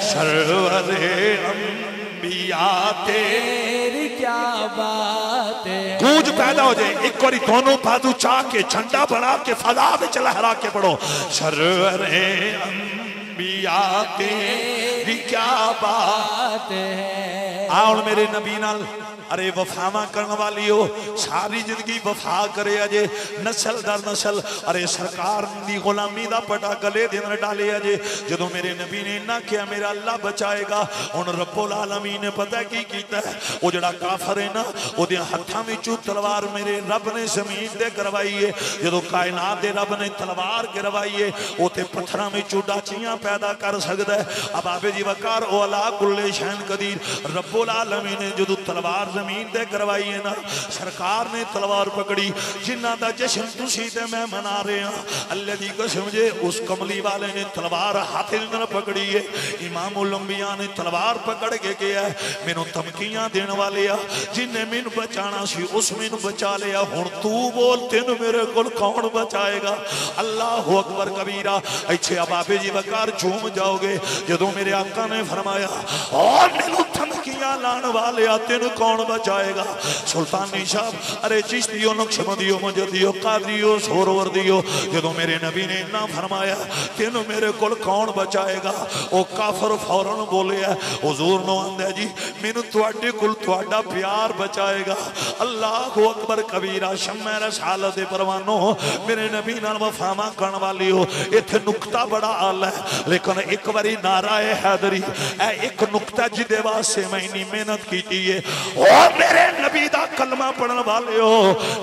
Speaker 1: सरवरे अंबिया तेरी क्या बात है। गूंज पैदा हो जाए, एक बार दोनों बाजू चाह के झंडा बना के फजा में लहरा के पढ़ो, सरवरे अंबिया तेरी क्या बात है। आओ मेरे नबी नाल अरे वफावा करने वाली हो, सारी जिंदगी वफा करे अजे नस्ल दर नस्ल, अरे सरकार दी गुलामी दा पटा गले दे अंदर डाले अजे। जदों मेरे नबी ने इन्ना किया मेरा अल्लाह बचाएगा, हुण रब्बुल आलमीन ने पता की कीता है, वो जड़ा काफर है ना ओदे हत्थां विचों तलवार मेरे रब ने जमीन ते करवाई है। जदों कायनात दे रब ने तलवार गिरवाई है, ओते पत्थरां विचों डाचियां पैदा कर सकदा है। अब आबे जी वकार ओ अला कुल्ले शैन कदीर, रब्बुल आलमीन ने जदों तलवार जमीन ते करवाई है ना, सरकार ने तलवार पकड़ी, जिन्ना दा जश्न तुसी ते मैं मना रहे हैं, अल्लाह दी कसम जे उस कमली वाले ने तलवार हाथ में पकड़ी है। इमामुल अंबिया ने तलवार पकड़ के गया, मैनू धमकियां देने वाले आ, जिन्हें मैनू बचाना सी उस मैनू बचा लिया, हुण तू बोल तेन मेरे कोल कौन बचाएगा। अल्लाह अकबर कबीरा। इत्थे अब बाबे जी वकार झूम जाओगे जदों मेरे आका ने फरमाया और मैनू धमकियां लाने वाले आ तेन कौन बचाएगा। सुल्तानी साहब अरे चिश्तियों नक्शबंदियों मुजद्दियों कादियों सोहरवर्दियों, जदों मेरे नबी ने इन्ना फरमाया तेन मेरे कोल कौन बचाएगा, ओ काफर फौरन बोले हुजूर नो आंदा जी मैनू तुहाडे कोल तुहाडा प्यार बचाएगा। अल्लाह अकबर कबीरा। शम्मे रसालत दे परवानो, मेरे नबी नाल वफावा करन वाली हो, इत्थे नुक्ता बड़ा आला है, लेकिन एक बारी नारा है हैदरी, ए एक नुक्ता जिदे वास्ते मैं इन्नी मेहनत कीती है, ओ मेरे नबी दा कलमा पढ़न वाले हो,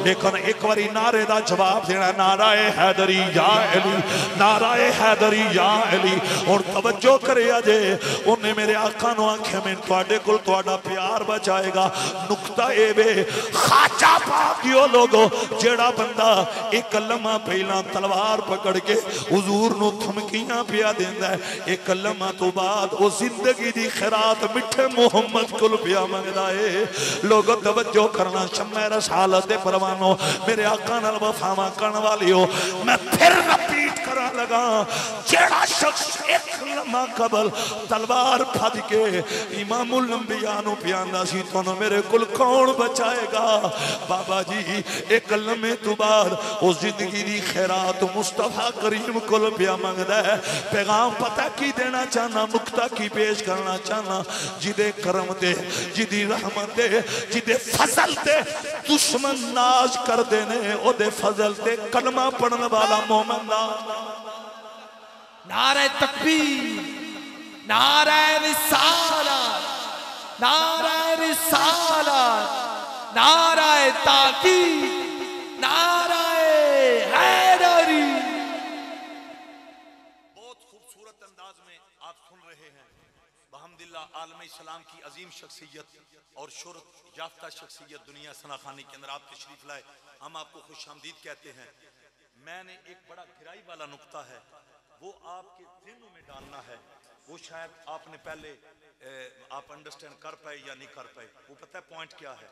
Speaker 1: लेकिन एक बारी नारे दा जवाब देना, नारा है हैदरी या अली, नारा है हैदरी या अली। हुण तवज्जो करे अजे उन्हें मेरे आका नु आख्या मैं तुहाडे कोल तुहाडा प्यार बचाएगा। नुक्ता ए वे खाजा पाकियो लोगो, जेड़ा बंदा एक लम्हा पहला तलवार पकड़ के हुजूर नु धमकियां पिया देंदा है, एक लम्हा तो बाद वो जिंदगी दी खैरात मिठे मुहम्मद कोल पिया मंगदा है। लोगों तवज्जो करना, शम्मे रसालत दे परवानो, मेरे आका नाल वफावा करन वाली हो, मैं फिर रिपीट करा लगा जेड़ा शख्स एक लम्हा कबल तलवार फज के इमामुल अंबिया नू पियांदा सी तुहानू मेरे कोल कौन बचाएगा। बाबा जी एक लम्हे तो बाद उस जिंदगी दी खैरात मुस्तफा करीम कोल पिया मंगदा है। पैगाम पता की देना चाहना, नुक्ता की पेश करना चाहना, जिदे करम दे जिदी रहमत दे जिदे फजल दे दुश्मन नाज कर देने ओदे फजल दे कलमा पढ़ने वाला मोमिन
Speaker 2: नारे तकबीर, नारे रिसालत, नारे रिसालत, नारे ताकीद, नारे हैदरी।
Speaker 1: बहुत खूबसूरत अंदाज में आप सुन रहे हैं बहमदिल्ला आलम इस्लाम की अजीम शख्सियत और शोहरत याफ्ता शख्सियत दुनिया सनाखानी के अंदर आप तशरीफ लाए, हम आपको खुशामदीद कहते हैं। मैंने एक बड़ा गहराई वाला नुक्ता है वो आपके ज़हनों में डालना है, वो शायद आपने पहले आप अंडरस्टैंड कर पाए या नहीं कर पाए। वो पता है पॉइंट क्या है?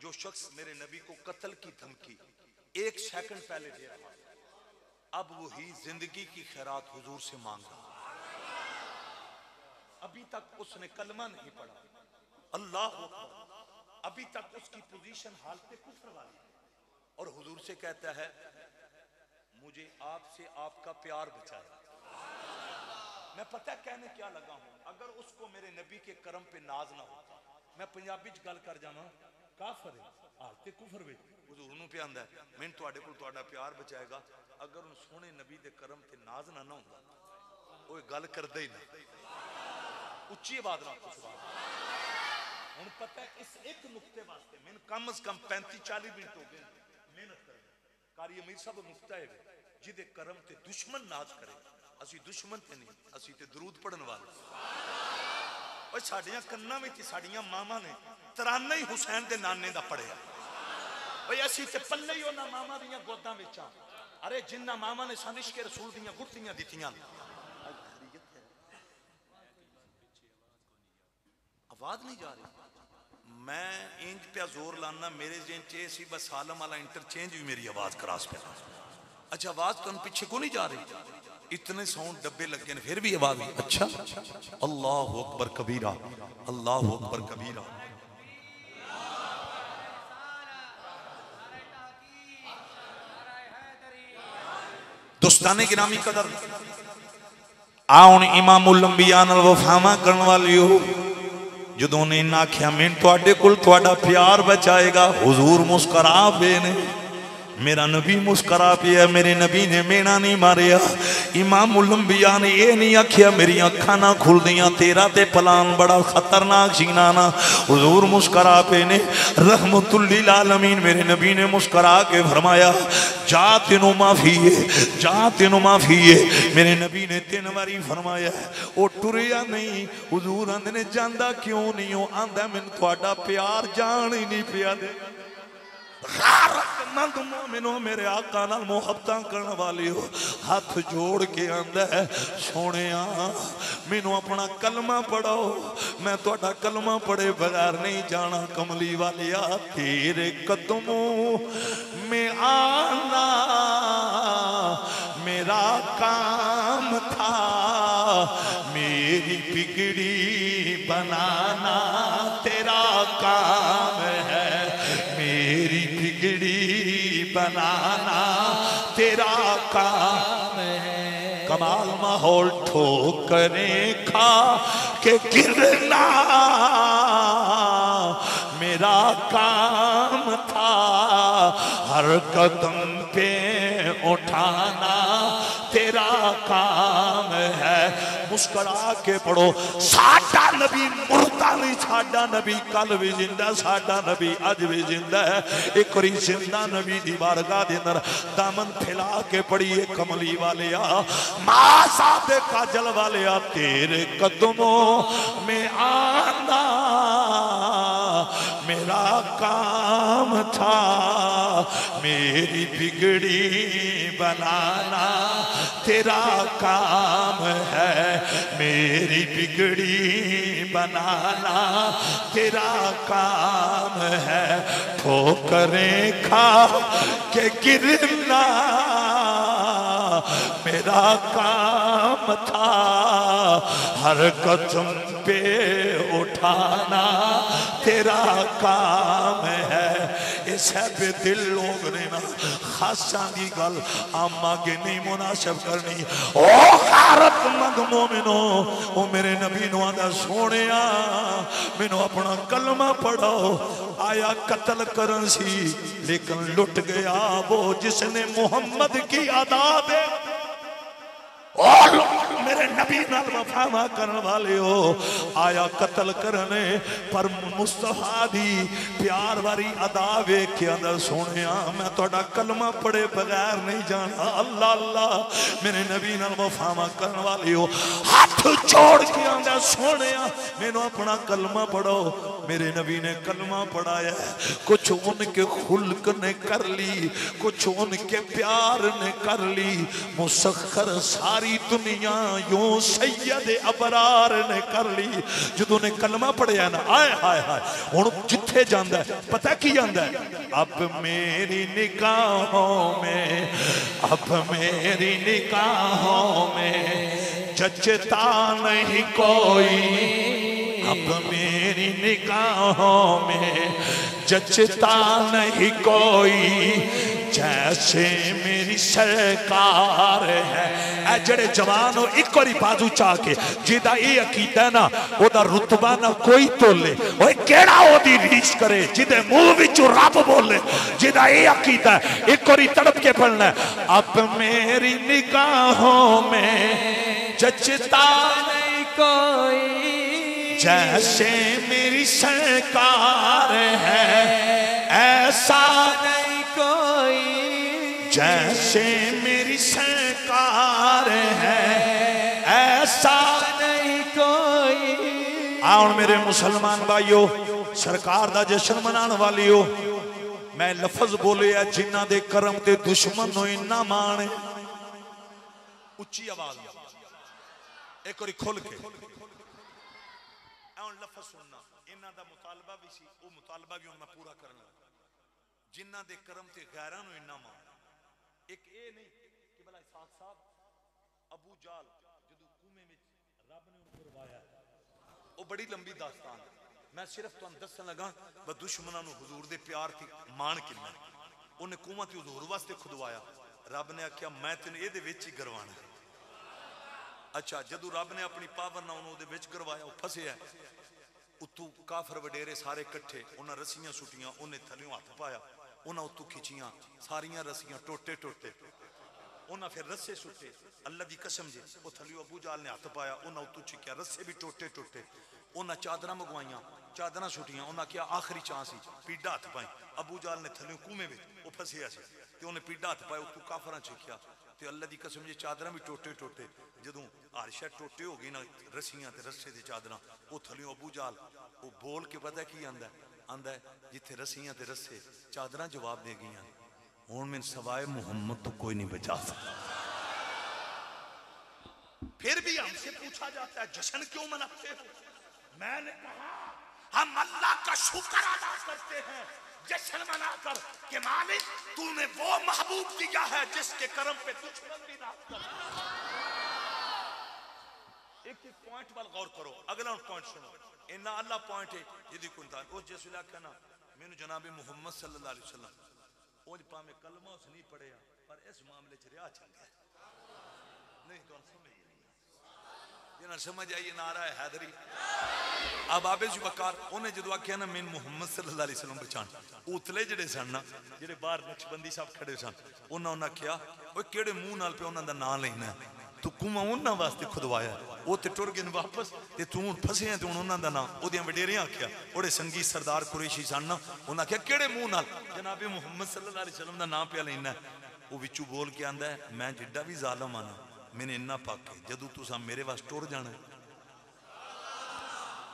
Speaker 1: जो शख्स मेरे नबी को कत्ल की धमकी एक सेकंड पहले दे रहा है, अब वही जिंदगी की खैरात हुजूर से मांग रहा। अभी तक उसने कलमा नहीं पढ़ा, अल्लाह अकबर, अभी तक उसकी पोजीशन हालत कुफ्र वाली, और हुजूर से कहता है मुझे आपसे आपका प्यार बचाए। मैं पता कहने क्या लगा हूं, अगर उसको मेरे नबी के करम पे नाज ना होता, मैं पंजाबी च गल कर जावा काफर है हालत कुफर विच हुजूर नूं पे आंदा है मैनूं तुहाडे कोल तुहाडा प्यार बचाएगा। अगर उन सोहने नबी दे करम ते नाज ना ना होंदा ओए गल करदा ही ना, उच्ची आवाज नाल हुण पता है इस एक नुक्ते वास्ते मैनूं कम से कम 35-40 मिनट हो गए मेहनत कर कारी अमीर साहब नुक्ता है जिदे करम ते दुश्मन नाज करे। असी दुश्मन ते नहीं, असी ते दरूद पढ़न वाले। और साडियां कन्नां विच साडियां मावां ने तराना ही हुसैन दे नाने दा पढ़िया भाई, असी ते पल्ले ही उन्हां मावां दीयां गोदां विच आ। अरे जिन्हां मावां ने सानू इश्क रसूल दीयां गुत्तियां दित्तियां। आवाज नहीं जा रही, मैं इंज पे जोर लाना मेरे जेन चे सी बस सालम वाला इंटरचेंज भी मेरी आवाज क्रॉस पे। अच्छा आवाज तो पीछे को नहीं जा रही, इतने साउंड डब्बे लगे ने फिर भी आवाज। अच्छा अल्लाह अकबर कबीरा, अल्लाह अकबर कबीरा। दोस्ताने गिरामी कदर आउन इमामुल अंबिया नाल वफावां करन वालियो, जदों ने इन्ना आख्या मैनूं तुहाडे कोल तुहाडा प्यार बचाएगा, हुजूर मुस्करा पे ने, मेरा नबी मुस्करा पिया, मेरे नबी ने मेना नहीं मारिया। इमामुल अंबिया ने यह नहीं आखिया मेरी अखा ना खुल दियां, तेरा ते प्लान बड़ा खतरनाक सीना ना। हुजूर मुस्करा पे ने, रहमतुल लिल आलमीन मेरे नबी ने मुस्करा के फरमाया जा तेनों माफी है, जा तेनों माफी है। मेरे नबी ने 3 बारी फरमाया, वो टुरिया नहीं। हुजूर आंदे ने जांदा क्यों नहीं हो? आंदा मैनूं तुहाडा प्यार जान ही नहीं पिया दे। मोमिनो मेरे आका नाल मुहब्बतां करन वाले हो, हाथ जोड़ के आंदा है सोने मैनू अपना कलमा पढ़ाओ, मैं तुहाडा कलमा पढ़े बगैर नहीं जाना। कमली वालिया तेरे कदमों में आना मेरा काम था, मेरी बिगड़ी बनाना तेरा काम है, मेरी बिगड़ी बनाना तेरा काम है। कमाल माहौल ठोकरें खा के गिरना मेरा काम था, हर कदम पे उठाना तेरा काम है। मुस्कुरा के पढ़ो, साडा नबी मुर्दा नहीं, साडा नबी कल भी जिंदा, साडा नबी अज भी जिंदा है। एक बारी जिंदा नबी दी बारगाह दे अंदर दामन फैला के पढ़िए कमली वालिया, मां सादे काजल वालिया तेरे कदमों में आना मेरा काम था, मेरी बिगड़ी बनाना तेरा काम है, मेरी बिगड़ी बनाना तेरा काम है। ठोकरें खा के गिरना मेरा काम था हर कदम पे उठाना तेरा काम है। इस दिल लोग ने ना खासा की गल आमा के नहीं मुनासिब करनी। ओ गैरतमंद मोमिनो ओ मेरे नबी नु आंदा सोनिया मैनू अपना कलमा पढ़ाओ। आया कत्ल करन सी लेकिन लुट गया वो जिसने मोहम्मद की अदा दे। और मेरे नबी नाल वफा करने वाले हो आया कत्ल करने पर मुस्तफा दी प्यार वाली अदा वेख के अंदर सोने मैं थोड़ा कलमा पढ़े बगैर नहीं जाना। अल्लाह अल्लाह मेरे नबी नाल वफा करने वाले हो हाथ जोड़ के अंदर सोने मैनू अपना कलमा पढ़ो। मेरे नबी ने कलमा पढ़ाया। कुछ उनके खुल्क ने कर ली कुछ उनके प्यार ने कर ली। मुसख्खर सारी दुनिया यूं सैयद अबरार ने कर ली। जो ने कलमा पढ़िया ना आए हाय हाय हुण जिथे जांदा पता की जांदा अब मेरी निगाहों में अब मेरी निगाहों में जचता नहीं कोई। अब मेरी निगाहों में जचता नहीं कोई जैसे मेरी सरकार है। ए जड़े जवान हो एक बारी बाजू चा के जिदा ये अकीदा ना ओदा रुतबा ना कोई तोले ओए केड़ा ओदी रीस करे जिदे मुंह विचों रब बोले जिदा ये अकीदा एक बारी तड़प के पढ़ना अब मेरी निगाहों में जचता
Speaker 2: नहीं कोई
Speaker 1: जैसे मेरी सरकार है ऐसा
Speaker 2: नहीं कोई
Speaker 1: जैसे मेरी सरकार है ऐसा
Speaker 2: नहीं कोई।
Speaker 1: आओ मेरे मुसलमान भाइयों सरकार दा जश्न मनाने वाली हो मैं लफज बोले जिन्हां दे करम ते दुश्मन नु इन्ना मान उच्ची आवाज एक बार खोल के लफज सुनना इन्हां दा मुतालबा भी सी वो मुतालबा भी हुण मैं पूरा करना। जिन्हां दे करम ते गैरां नु इन्ना मान एक ये नहीं कि भला साथ साथ अबू जाल जदों कूमे विच रब ने उनको रवाया वो बड़ी लंबी दास्तान मैं सिर्फ तुहानू दस्सण लगा ब दुश्मनां नु हुजूर दे प्यार ती मान किन्ना उन्हें कूमा ते हुजूर वास्ते खुदवाया। रब ने आख्या मैं तेन ये विच ही करवाना। अच्छा जदों रब ने अपनी पावर नाल उहदे विच करवाया फसिया उत्तों काफर वडेरे सारे कट्ठे उन्हें रस्सियां सुटियां उन्हें थल्यों हाथ पाया उन्हें उत्तों खिंचियां सारियां रस्सियां टोटे टोटे उन्हें फिर रस्से सुटे अल्लाह की कसम जे वो थल्यों अबू जाल ने हाथ पाया उन्हें उत्तों चिक्या रस्से भी टोटे टोटे उन्हें चादर मंगवाइया चादर सुटियां उन्हें क्या आखिरी चांस ही पीड़ा हाथ पाई अबू जाल ने थल्यों कूमे में वो फसिया से उन्हें पीड़ा हाथ पाया उत्तों काफर चिक्या तो अल्लाह की कसम जी चादर भी टोटे टोटे जदों हर शा टोटे हो गई ना रस्सियां ते रस्से दी चादर वो थल्यों अबू जाल वो बोल के पता की आंदा आंदा जिथे रस्सियां ते रस्से चादर जवाब दे गई हुण मैनूं सवाए मुहम्मद तो कोई नहीं बचा सकता। फिर भी हमसे पूछा जाता है जश्न क्यों मनाते हो। मैंने कहा हम अल्लाह का शुक्र अदा करते हैं जश्न मनाकर कि मालिक तूने वो महबूब दिया है जिसके करम पे दुश्मन भी नाज कर। एक एक पॉइंट वाल गौर करो अगला पॉइंट सुनो इन्ना अल्लाह पॉइंट है जिदी कुंतान उस जिस वेले कहना मैनू जनाब मुहम्मद सल्लल्लाहु अलैहि वसल्लम उज भावें कलमा उस नहीं पढ़िया पर इस मामले च रिहा चल गया नहीं तो समझ जिन्हें समझ आई नारा है हैदरी अब आबे जुबकार उन्हें जो आख्या ना मैंने मुहम्मद सल्लल्लाहु अलैहि वसल्लम पहचान उतले जड़े सन ना जेडे बाहर नक्शबंदी साहब खड़े सन उन्होंने आख्या वो केड़े मुंह नाल पे उन्होंने नाम लेना तू कुआं उन्होंने वास्ते खुदवाया वो तो टुर गए वापस ते तू हुण फसिया ते हुण उन्होंने नाम ओदियां वडेरियां आख्या ओड़े संगी सरदार कुरैशी सन ना उन्हें आख्या केड़े मुंह नाल जनाबे मुहम्मद सल्लल्लाहु अलैहि वसल्लम दा नाम पिया लेना वो विचों बोल के आंदा है मैं जिड्डा भी जालम आना मैंने इन्ना पाके जदों तुसां मेरे वास्ते टुर जाना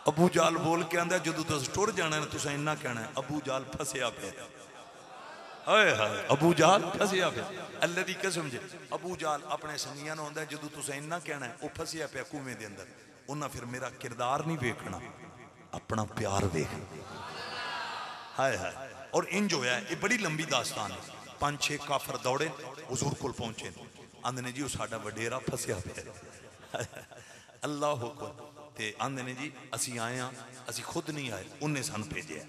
Speaker 1: अबू जाल बोल के आंदा जदों तुस टुर जाना है तुसां इन्ना कहना है अबू जाल फसिया पे हाय हाय अबू जाल फसिया पे अल्लाह दी कसम जे अबू जाल अपने संगियां नूं आंदा जदों तुसां इन्ना कहना है वो फसिया पे कुएं दे अंदर उन्हां फिर मेरा किरदार नहीं वेखना अपना प्यार वेख हाय हाय और इंज होया ये बड़ी लंबी दास्तान है 5-6 काफर दौड़े हुजूर कोल पहुंचे आंदे ने जी वो साडा वडेरा फसिया पिया अल्लाह अकबर ते आंदे ने जी असी आए हाँ असी खुद नहीं आए उन्हें सानू भेजिया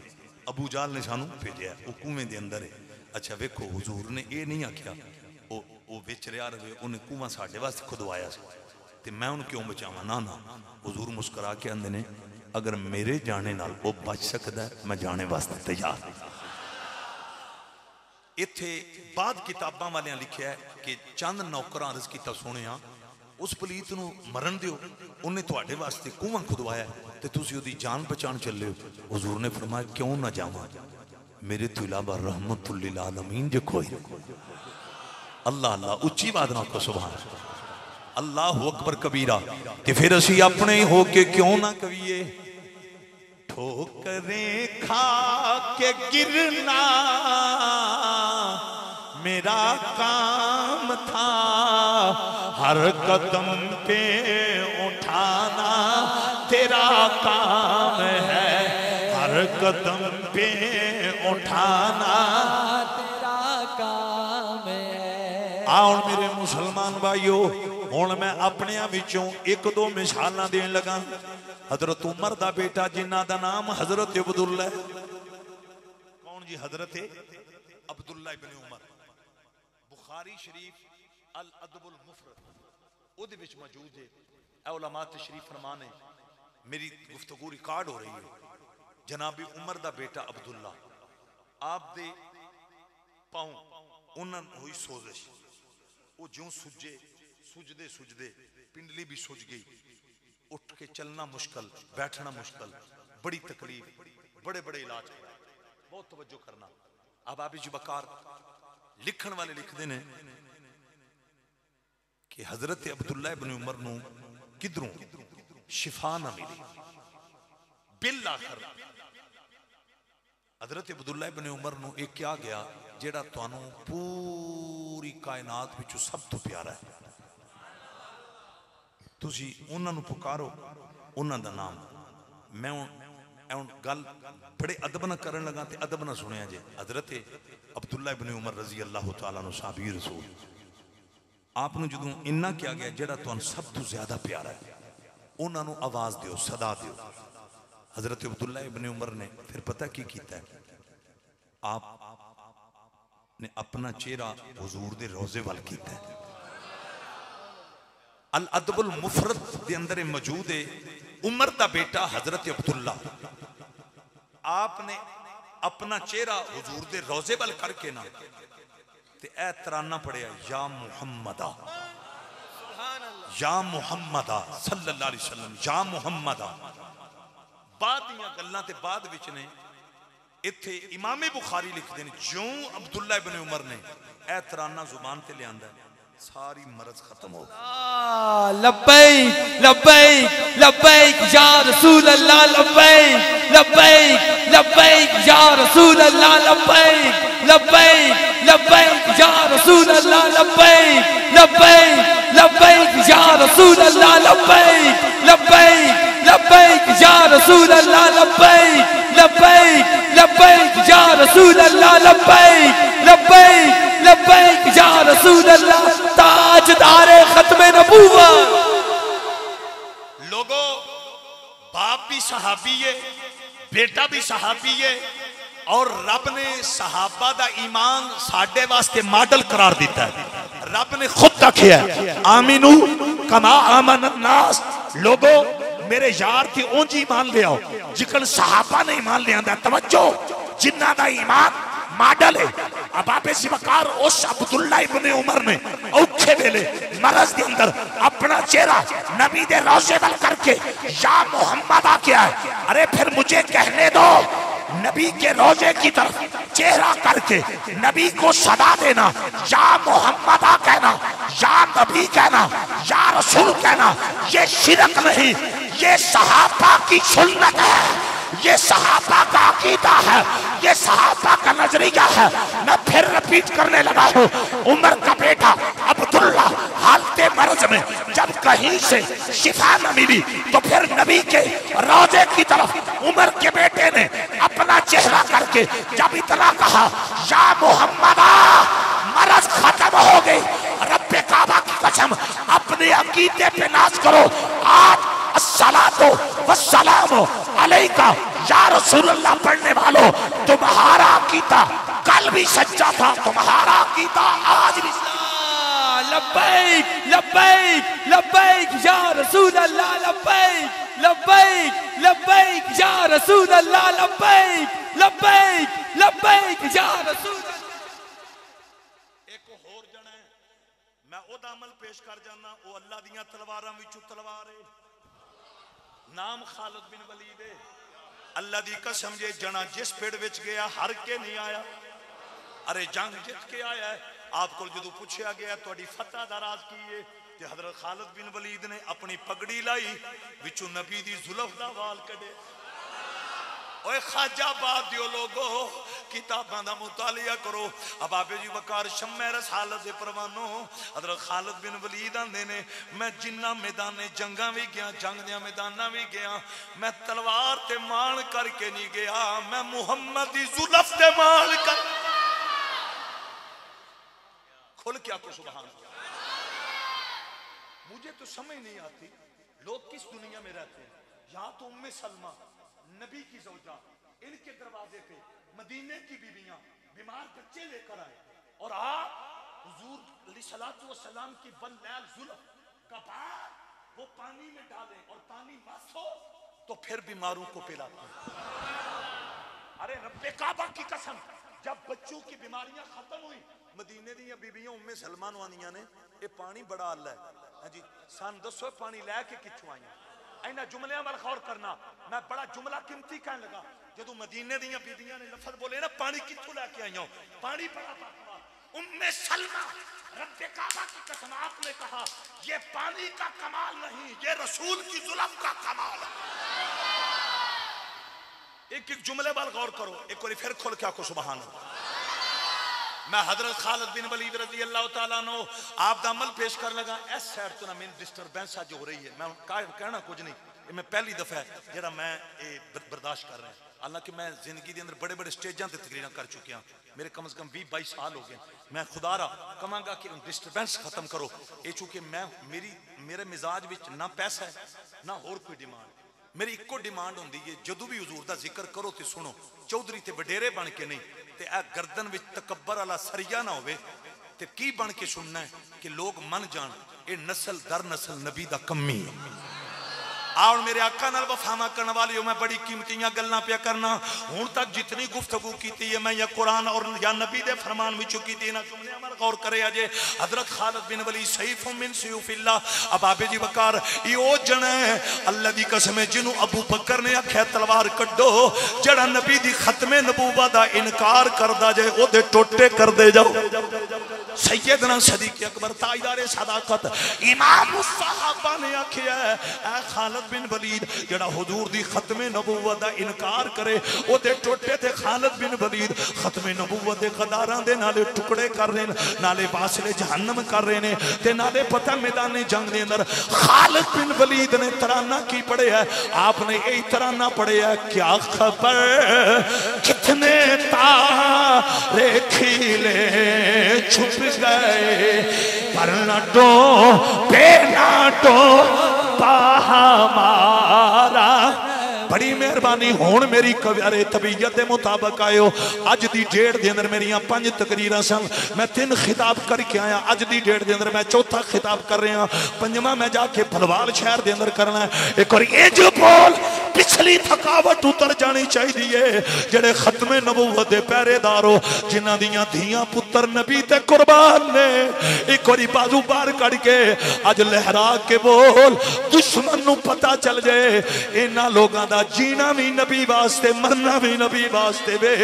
Speaker 1: अबू जाल ने सानू भेजिया वो कुएं दे अंदर है अच्छा वेखो हुजूर ने ये नहीं आख्या वो विच रहा रहे उन्हें कुआं साडे वास्ते खुदवाया ते मैं उन्हें क्यों बचावा ना ना हुजूर मुस्कुरा के आंदे ने अगर मेरे जाने नाल वो बच सकता है मैं जाने वास्ते तैयार इत्थे बाद किताबां वालियां लिखिया है कि चंद नौकरां अर्ज कीता सोहणिया उस पलीत नूं मरन दिओ उन्हें तुहाडे वास्ते कुआं खुदवाया ते तुसीं उहदी जान बचाण चले हो हुजूर ने फरमाया क्यों ना जावां मेरे तो इलावा रहमतुल लिल आलमीन जो कोई अल्लाह अल्लाह उच्ची बात ना को सुभान अल्लाह अकबर कबीरा ते फिर असी अपने हो के क्यों ना कविए ठोकरें खा के गिरना मेरा काम था हर कदम पे उठाना तेरा काम है हर कदम पे उठाना
Speaker 2: तेरा काम है।
Speaker 1: आओ मेरे मुसलमान भाइयों हुण मैं अपने विचों एक दो मिसालां देन लगा हजरत उमर दा बेटा जिन्हां दा नाम हजरत अब्दुल्ला कौन जी हजरत अब्दुल्ला इब्न उमर बुखारी शरीफ अल अदबुल मुफरद ओदे विच मौजूद है ए उलमा तशरीफ फरमाने मेरी गुफ्तगू रिकॉर्ड हो रही है जनाबी उमर दा बेटा अब्दुल्ला आप दे पाऊं उन्हां हुई सोजिश वो ज्यों सुजे सुजदे सुजदे पिंडली भी सुज गई उठ के चलना मुश्किल बैठना मुश्किल बड़ी तकलीफ बड़े बड़े इलाज बहुत तवज्जो करना अब आप बकार लिखण वाले लिखते हैं कि हजरत अब्दुल्ला इब्न उमर नूं किधरों शिफा ना मिली बिल आखिर हजरत अब्दुल्ला इब्न उमर नूं एक क्या गया जेड़ा तुहानूं पूरी कायनात विचों सब तो प्यारा है तुसी उन्हां नूं पुकारो उन्हां दा नाम मैं गल बड़े अदब न करन लगा ते अदब न सुनिया जे हजरत अब्दुल्ला इब्न उमर रजी अल्लाह तआला अन्हु साहबी रसूल आप नूं जदों इन्ना किया गया जेड़ा तुहानूं सब तो ज्यादा प्यारा है उन्हां नूं आवाज दिओ सदा दिओ हजरत अब्दुल्ला इब्न उमर ने फिर पता की कीता है आप ने अपना चेहरा हुजूर दे रोजे वाल कीता है अल अदबुल मुफरद दे अंदर मौजूद है उमर दा बेटा हजरत अब्दुल्ला आपने अपना चेहरा हुजूर दे रोजे वाल करके ना ते ए तराना पढ़िया या मुहम्मदा सल्लल्लाहु अलैहि वसल्लम या मुहम्मदा बाद दियां गल्लां ते बाद विच ने इत्थे इमाम बुखारी लिखदे ने ज्यों अब्दुल्ला इब्न उमर ने ए तराना जुबान ते लियांदा सारी मर्ज खत्म हो गई
Speaker 2: लब्बैक लब्बैक लब्बैक या रसूल अल्लाह लब्बैक लब्बैक लब्बैक या रसूल अल्लाह लब्बैक लब्बैक लब्बैक या रसूल अल्लाह लब्बैक लब्बैक लब्बैक या रसूल अल्लाह लब्बैक लब्बैक लब्बैक या रसूल अल्लाह लब्बैक लब्बैक लब्बैक या रसूल अल्लाह लब्बैक लब्बैक लब्बैक या रसूल अल्लाह ताजदारे खत्मे नबूवत।
Speaker 1: लोगों बाप भी सहाबी है बेटा भी सहाबी है और रब ने सहाबा दा ईमान साडे वास्ते मॉडल करार दिता है रब ने खुद आखिया आमीनू कमा आमन अन्नास लोगों मेरे यार की ऊंची ईमान ले आओ जिकन सहाबा ने ईमान ले आंदा तवज्जो जिन्ना दा ईमान मॉडल है अब आप वकार उस अब्दुल्ला इब्न उमर ने औखे वेले मरज के अंदर अपना चेहरा नबी दे रोजे वाल करके या मोहम्मद आ गया है अरे फिर मुझे कहने दो नबी के रोजे की तरफ चेहरा करके नबी को सदा देना या मोहम्मद आ कहना या नबी कहना या रसूल कहना ये शिरक नहीं ये सहाबा की सुन्नत है ये सहाबा का अकीदा है ये सहाबा का नजरिया है। मैं फिर रिपीट करने लगा हूँ उमर का बेटा अब्दुल्ला हालते मर्ज में जब कहीं से शिफा न मिली तो फिर नबी के रोजे की तरफ उमर के बेटे ने अपना चेहरा करके जब इतना कहा या मोहम्मदा मरज खत्म हो गई रब्बे काबा अकीदे पे नाज करो। आज अस्सलातो वस्सलामु अलैका या रसूलल्लाह पढ़ने वालों, तुम्हारा अकीदा कल भी सच्चा था, तुम्हारा अकीदा आज भी।
Speaker 2: लब्बैक लब्बैक लब्बैक या रसूल अल्लाह, लब्बैक लब्बैक लब्बैक या रसूल अल्लाह, लब्बैक लब्बैक लब्बैक या रसूल।
Speaker 1: एक होर जना है, मैं ओदा अमल पेश कर जाना, वो अल्लाह दियां तलवारां विचों तलवार है, नाम खालिद बिन वलीद है। अल्लाह दी कसम जे जना जिस पेड़ विच गया हर के नहीं आया, अरे जंग जित के आया है। आपको जो पूछा गया तुहाडी फतह दा राज की है, ते हजरत खालिद बिन वलीद ने अपनी पगड़ी लाई, विचों नबी दी जुल्फ दा वाल कढे। ओए खाजाबाद दियो लोगो, किताबां दा मुतालिया करो। अब आबे जी वकार शम्मे रसालत दे परवानो हजरत खालिद बिन वलीद आंदे ने, मैं जिन्ना मैदाने जंगा भी गया, जंग दियां मैदाना भी गया, मैं तलवार ते मान करके नहीं गया, मैं मुहम्मद दी जुल्फ ते मान कर। खुल क्या को सुभान अल्लाह। मुझे तो समझ नहीं आती लोग किस दुनिया में रहते हैं। या तो उम्मे सलमा नबी की ज़ौजा, इनके दरवाजे पे मदीने की बीवियां बीमार बच्चे लेकर आए, और आप हुजूर अलैहिस्सलातु वस्सलाम की बल्लैल जुल्फ का बार वो पानी में डालें और पानी मस हो तो फिर बीमारों को पिलाते हैं। अरे रब्बे काबा की कसम, जब बच्चों की बीमारियां खत्म हुई, मदीने दी बीबियां उम्मे सलमा नूं आंदियां ने, ये पानी बड़ा अल्ला है। हां जी, सान दसो पानी लैके कित्थों आईयां? इन्हां जुमलियां वाल गौर करना। मैं बड़ा जुमला कीमती कहने लगा, जदों मदीने दी बीबियां ने लफ्ज बोले ना, पानी कित्थों लैके आईयां? पानी बड़ा पाकवा। उम्मे सलमा, रब्बे काबा की कसम, आपने कहा ये पानी का कमाल नहीं, ये रसूल की जुल्फ का कमाल है। एक एक जुमले वाल गौर करो, एक बार फिर खोल के आखो सुभान अल्लाह। मैं हजरत खालिद बिन वलीद रज़ी अल्लाह तआला अन्हु आप दा अमल पेश कर लगा। इस साइड तो ना मेरी डिस्टरबेंस आज हो रही है, मैं कहना कुछ नहीं, ये मैं पहली दफा है जेड़ा मैं ये बर्दाश्त कर रहा हूं। हालांकि मैं जिंदगी के अंदर बड़े बड़े स्टेजां ते तकरीरां कर चुकिया, मेरे कम से कम 20-22 साल हो गए। मैं खुदा रा कहांगा कि डिस्टरबेंस खत्म करो। ये चूंकि मैं मेरे मिजाज विच ना पैसा है ना होर कोई डिमांड, मेरी इको डिमांड होंदी है, जदों भी हुजूर दा जिक्र करो तो सुनो, चौधरी ते वडेरे बन के नहीं, ते आ गर्दन विच तकब्बर वाला सरिया ना होवे, ते की बन के सुनना है कि लोग मन जान ये नस्ल दर नस्ल नबी दा कमी है। आओ मेरे आका नाल वफावा करने वाली हो, मैं बड़ी कीमतियां गल्लां पे करना। हुण तक जितनी गुफ्तगू की है मैं या कुरान और या नबी दे फरमान विचों कीती ना, जुमले अमल गौर करे अजे। हजरत खालिद बिन वलीद सैफुम मिन सयूफिल्लाह, अब आबे जी वकार ये ओ जन है अल्लाह दी कसम है जिन्हों अबू बकर ने आख्या तलवार कड्डो, जड़ा नबी दी खत्मे नबूवत दा इनकार करदा जे ओदे टोटे कर दे जाओ। सैयदना सदीक अकबर ताजदारे सदाकत इमाम सहाबा ने आख्या ऐ खालिद बिन वलीद जड़ा हुजूर दी खत्मे नबूवत दा इनकार करे, ओदे टोटे ते खालिद बिन वलीद खत्मे नबूवत दे गदारां दे नाले टुकड़े कर रहे ने, नाले वासिले जहन्नम कर रहे ने, ते नाले पता मैदाने जंग दे अंदर खालिद बिन वलीद ने तराना की पढ़िया है। आपने यही तराना पढ़िया है, क्या खबर कितने तारे खिले छुप गए, पर नाटो पे नाटो हमारा। बड़ी मेहरबानी हुण मेरी कवियारे तबीयत के मुताबिक आयो। अज की डेट के अंदर मेरिया 5 तकरीरां सन, मैं 3 खिताब करके आया। अज की डेट के अंदर मैं 4था खिताब कर रहा, 5वां मैं जाके भलवाल शहर के अंदर करना है। एक बार ये जो बोल पिछली थकावट उतर जानी चाहिए। जेड़े खत्मे नबूवत दे पहरेदार हो, जिन्हां दियां धीआं पुत्र नबी ते कुर्बान ने, एक बारी बाजू बाहर कड़ के अज लहरा के बोल, दुश्मन नूं पता चल जाए इन्हां लोगां दा जीना भी नबी वास्ते, मरना भी नबी वास्ते वे।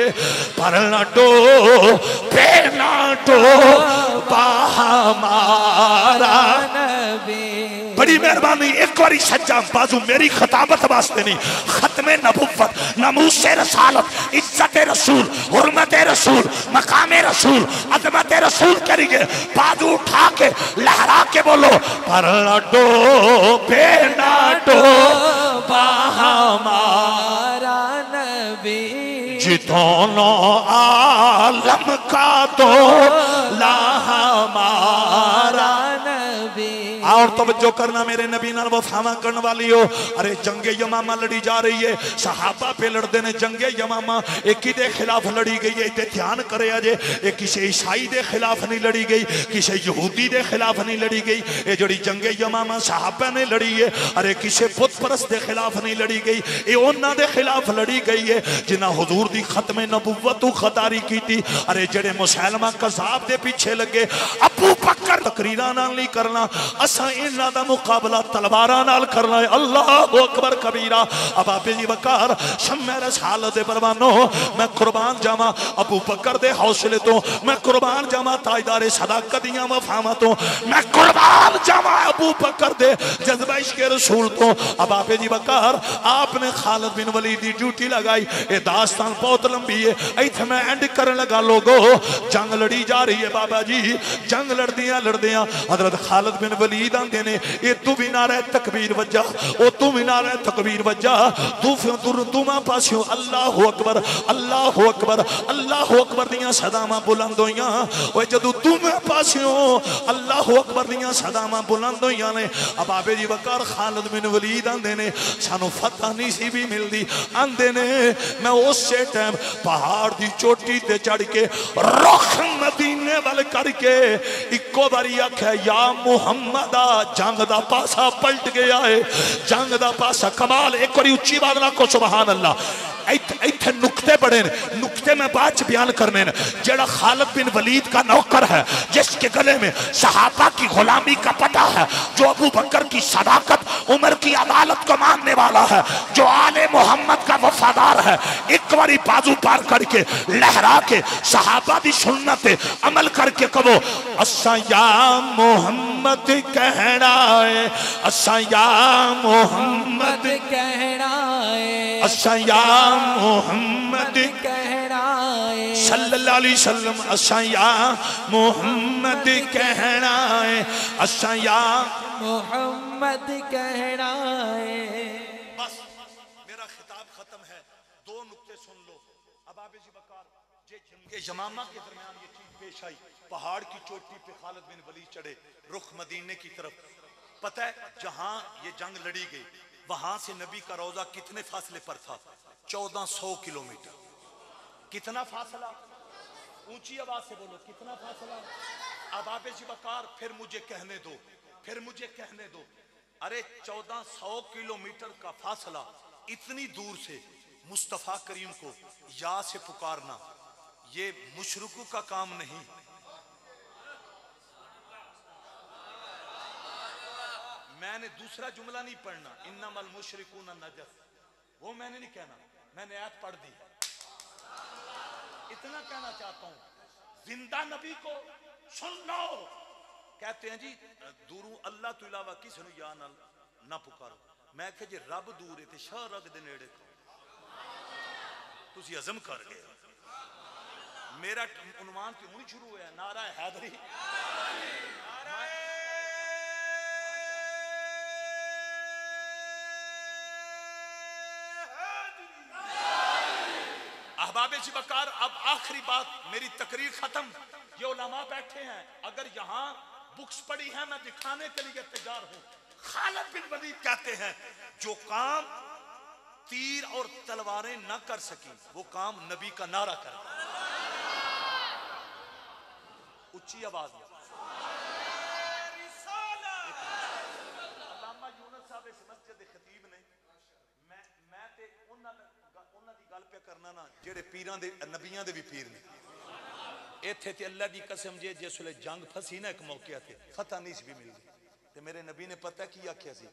Speaker 1: पर ना टो पे ना टो हमारा नबी। बड़ी मेहरबानी एक बारी सज्जा बाजू मेरी खिताबत वास्ते नहीं, खत्मे नबुव्वत, नमूसे रसालत, इज्जत रसूल, हुर्मत रसूल, मकाम रसूल, अज़मत रसूल करेंगे। बाजू उठा के लहरा के बोलो, पर नाटो पे नाटो हमारा नबी, जितों आलम का तो ला हमारा नबी। और और तवज्जो करना मेरे नबी नाल वफावा करने वाली हो। अरे जंगे यमामा लड़ी जा रही है, सहाबा पे लड़ते ने जंगे यमामा। एक किदे खिलाफ लड़ी गई है, ध्यान करे अजे, ये किसी ईसाई दे खिलाफ नहीं लड़ी गई, किसी यहूदी दे खिलाफ नहीं लड़ी गई। ये जड़ी जंगे यमामा सहाबा ने लड़ी है, अरे किसी बुत परस्त दे खिलाफ नहीं लड़ी गई, ये उन्हां दे खिलाफ लड़ी गई है जिन्हां हुजूर दी खत्मे नबुव्वत खतारी की थी। अरे जेड़े मुसैलमा कज़ाब दे पीछे लगे, अबू बकर तकरीरां नाल नहीं करना, असां इन्हां दा मुकाबला तलवारां नाल करना है। अल्लाहु अकबर कबीरा। अब आपे जी वकार शम्मे रसालत दे परवानो, मैं कुर्बान जावा अबू बकर दे हौसले तो, मैं कुर्बान जावा ताजदारे सदाकत दियां वफावां तो, मैं कुर्बान जावा अबू बकर दे जज्बा इश्क़े रसूल तो। अब आपे जी वकार आपने खालिद बिन वलीद दी ड्यूटी लगाई। ये दास्तान बहुत लंबी है, इत्थे मैं एंड करन लगा। लोगो जंग लड़ी जा रही है बाबा जी, जंग लड़दियां लड़दियां हजरत खालिद बिन वलीद आंदे ने, ये तू भी नारे तकबीर वजा, ओ तू भी नारे तकबीर वजा, दूमा पासियों अल्लाहु अकबर अल्लाहु अकबर अल्लाहु अकबर दियां सदावां बुलंद होइयां। ओए जदों दूमे पासियों अल्लाहु अकबर दियां सदावां बुलंद होइयां ने, अब आबे जी वकार खालिद बिन वलीद आंदे ने सानू फतह नहीं सी भी मिलदी, आंदे ने मैं उसे टाइम पहाड़ दी चोटी ते चढ़ के रुख मदीने वाल करके इको बारी आख्या या मुहम्मदा, जंग दा पासा पलट गया है, जंग दा पासा। कमाल, एक बारी उच्ची बात ना को सुभान अल्लाह। इत्थे नुक्ते बड़े ने, नुक्ते में बाद च बयान करने ने। जेड़ा खालिद बिन वलीद का नौकर है, जिसके गले में सहाबा की गुलामी का पता है, जो अबू बकर की सदाकत उमर की अदालत को मानने वाला है, जो आले मोहम्मद का वफादार है, एक बारी बाजू पार करके लहरा के सहाबा दी सुन्नत अमल करके कहो असा या मोहम्मद कहना है, असा या मोहम्मद कहना है, असा या मोहम्मद कहना है सल्लल्लाहु अलैहि वसल्लम, असा या मोहम्मद कहना है, असा या मोहम्मद कहना है। बस मेरा खिताब खत्म है, दो नुक्ते सुन लो। अब आबे जी वकार जे जंगे यमामा के दरमियान ये चीज पेश आई, पहाड़ की चोटी पे खालिद बिन वलीद चढ़े रुख मदीने की तरफ। पता है जहां ये जंग लड़ी गई वहां से नबी का रोजा कितने फासले पर था? 1400 किलोमीटर। कितना फासला? ऊंची आवाज से बोलो, कितना फासला? अब आबे जी वकार फिर मुझे कहने दो, फिर मुझे कहने दो। अरे 1400 किलोमीटर का फासला, इतनी दूर से मुस्तफा करीम को या से पुकारना ये मुशरिकों का काम नहीं। मैंने दूसरा जुमला नहीं पढ़ना, इन्नमल मुशरिकून नजस, वो मैंने नहीं कहना, मैंने आयत पढ़ दी। इतना कहना चाहता हूं, जिंदा नबी को सुन लो। कहते हैं जी दूरों अल्लाह तो इलावा किसी ने या ना पुकारो। मैं कह जी रब दूर है ते शाह रग दे नेड़े तुसी हजम कर गए। मेरा उन्वान क्यों नहीं शुरू होया? नारा हैदरी। अहबाबे जी वकार, अब आखिरी बात, मेरी तकरीर खत्म। ये उलमा बैठे हैं, अगर यहाँ बुक्स पढ़ी है मैं दिखाने के लिए तैयार हूं। खालिद बिन वलीद कहते हैं जो काम तीर और तलवारें न कर सकी वो काम नबी का नारा कर। उच्ची आवाज में अल्लामा यूनुस साहब इस मस्जिद दे खतीब ने, मैं ते उन्हां दी गल पे करना ना जेड़े पीरां दे नबियां दे भी पीर ने। इत्थे ते अल्लाह दी कसम जे जिसले जंग फसी ना एक मौके ते फतह नहीं सी भी मिलदी ते मेरे नबी ने पता की आख्या सी,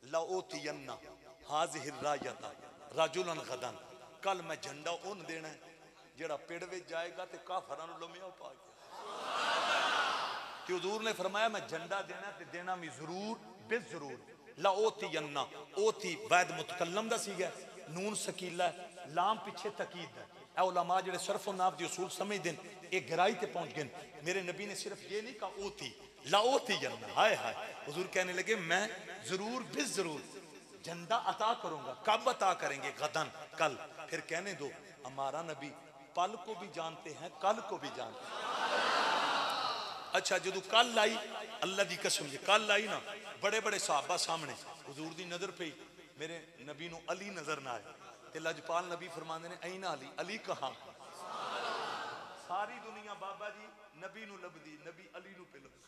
Speaker 1: लाओतियन्ना हाज़िहिर रायता रजुलन गदन, कल मैं झंडा उन देना है जेड़ा पेड़ विच जाएगा ते काफरां नूं लम्या पा के। ते हुजूर ने फरमाया मैं झंडा देना ते देना भी जरूर बेजरूर। लाओतियन्ना, ओती वैद मुतकल्लम दा सीगा, नून सकीला, लाम पिछे तकीद है। ए उलमा जेड़े सरफ नाफ दी उसूल समझदे ये गहराई ते पहुंच गए। मेरे नबी ने सिर्फ ये नहीं कहा ओती, लाओतियन्ना, हाय हाय। हुजूर कहने लगे मैं जरूर बेजरूर झंडा अता करूंगा। कब अता करेंगे? गदन, कल। फिर कहने दो हमारा नबी पल को भी जानते हैं, कल को भी जानते हैं। अच्छा जो कल आई अल्लाह की कसम जी कल आई ना बड़े बड़े साहबा सामने हुजूर दी नजर पई मेरे नबी नू अली नजर ना आए ते लजपाल नबी फरमांदे ने ऐना अली अली कहां सारी दुनिया बाबा जी नबी नू लभदी नबी अली नू पे लभदी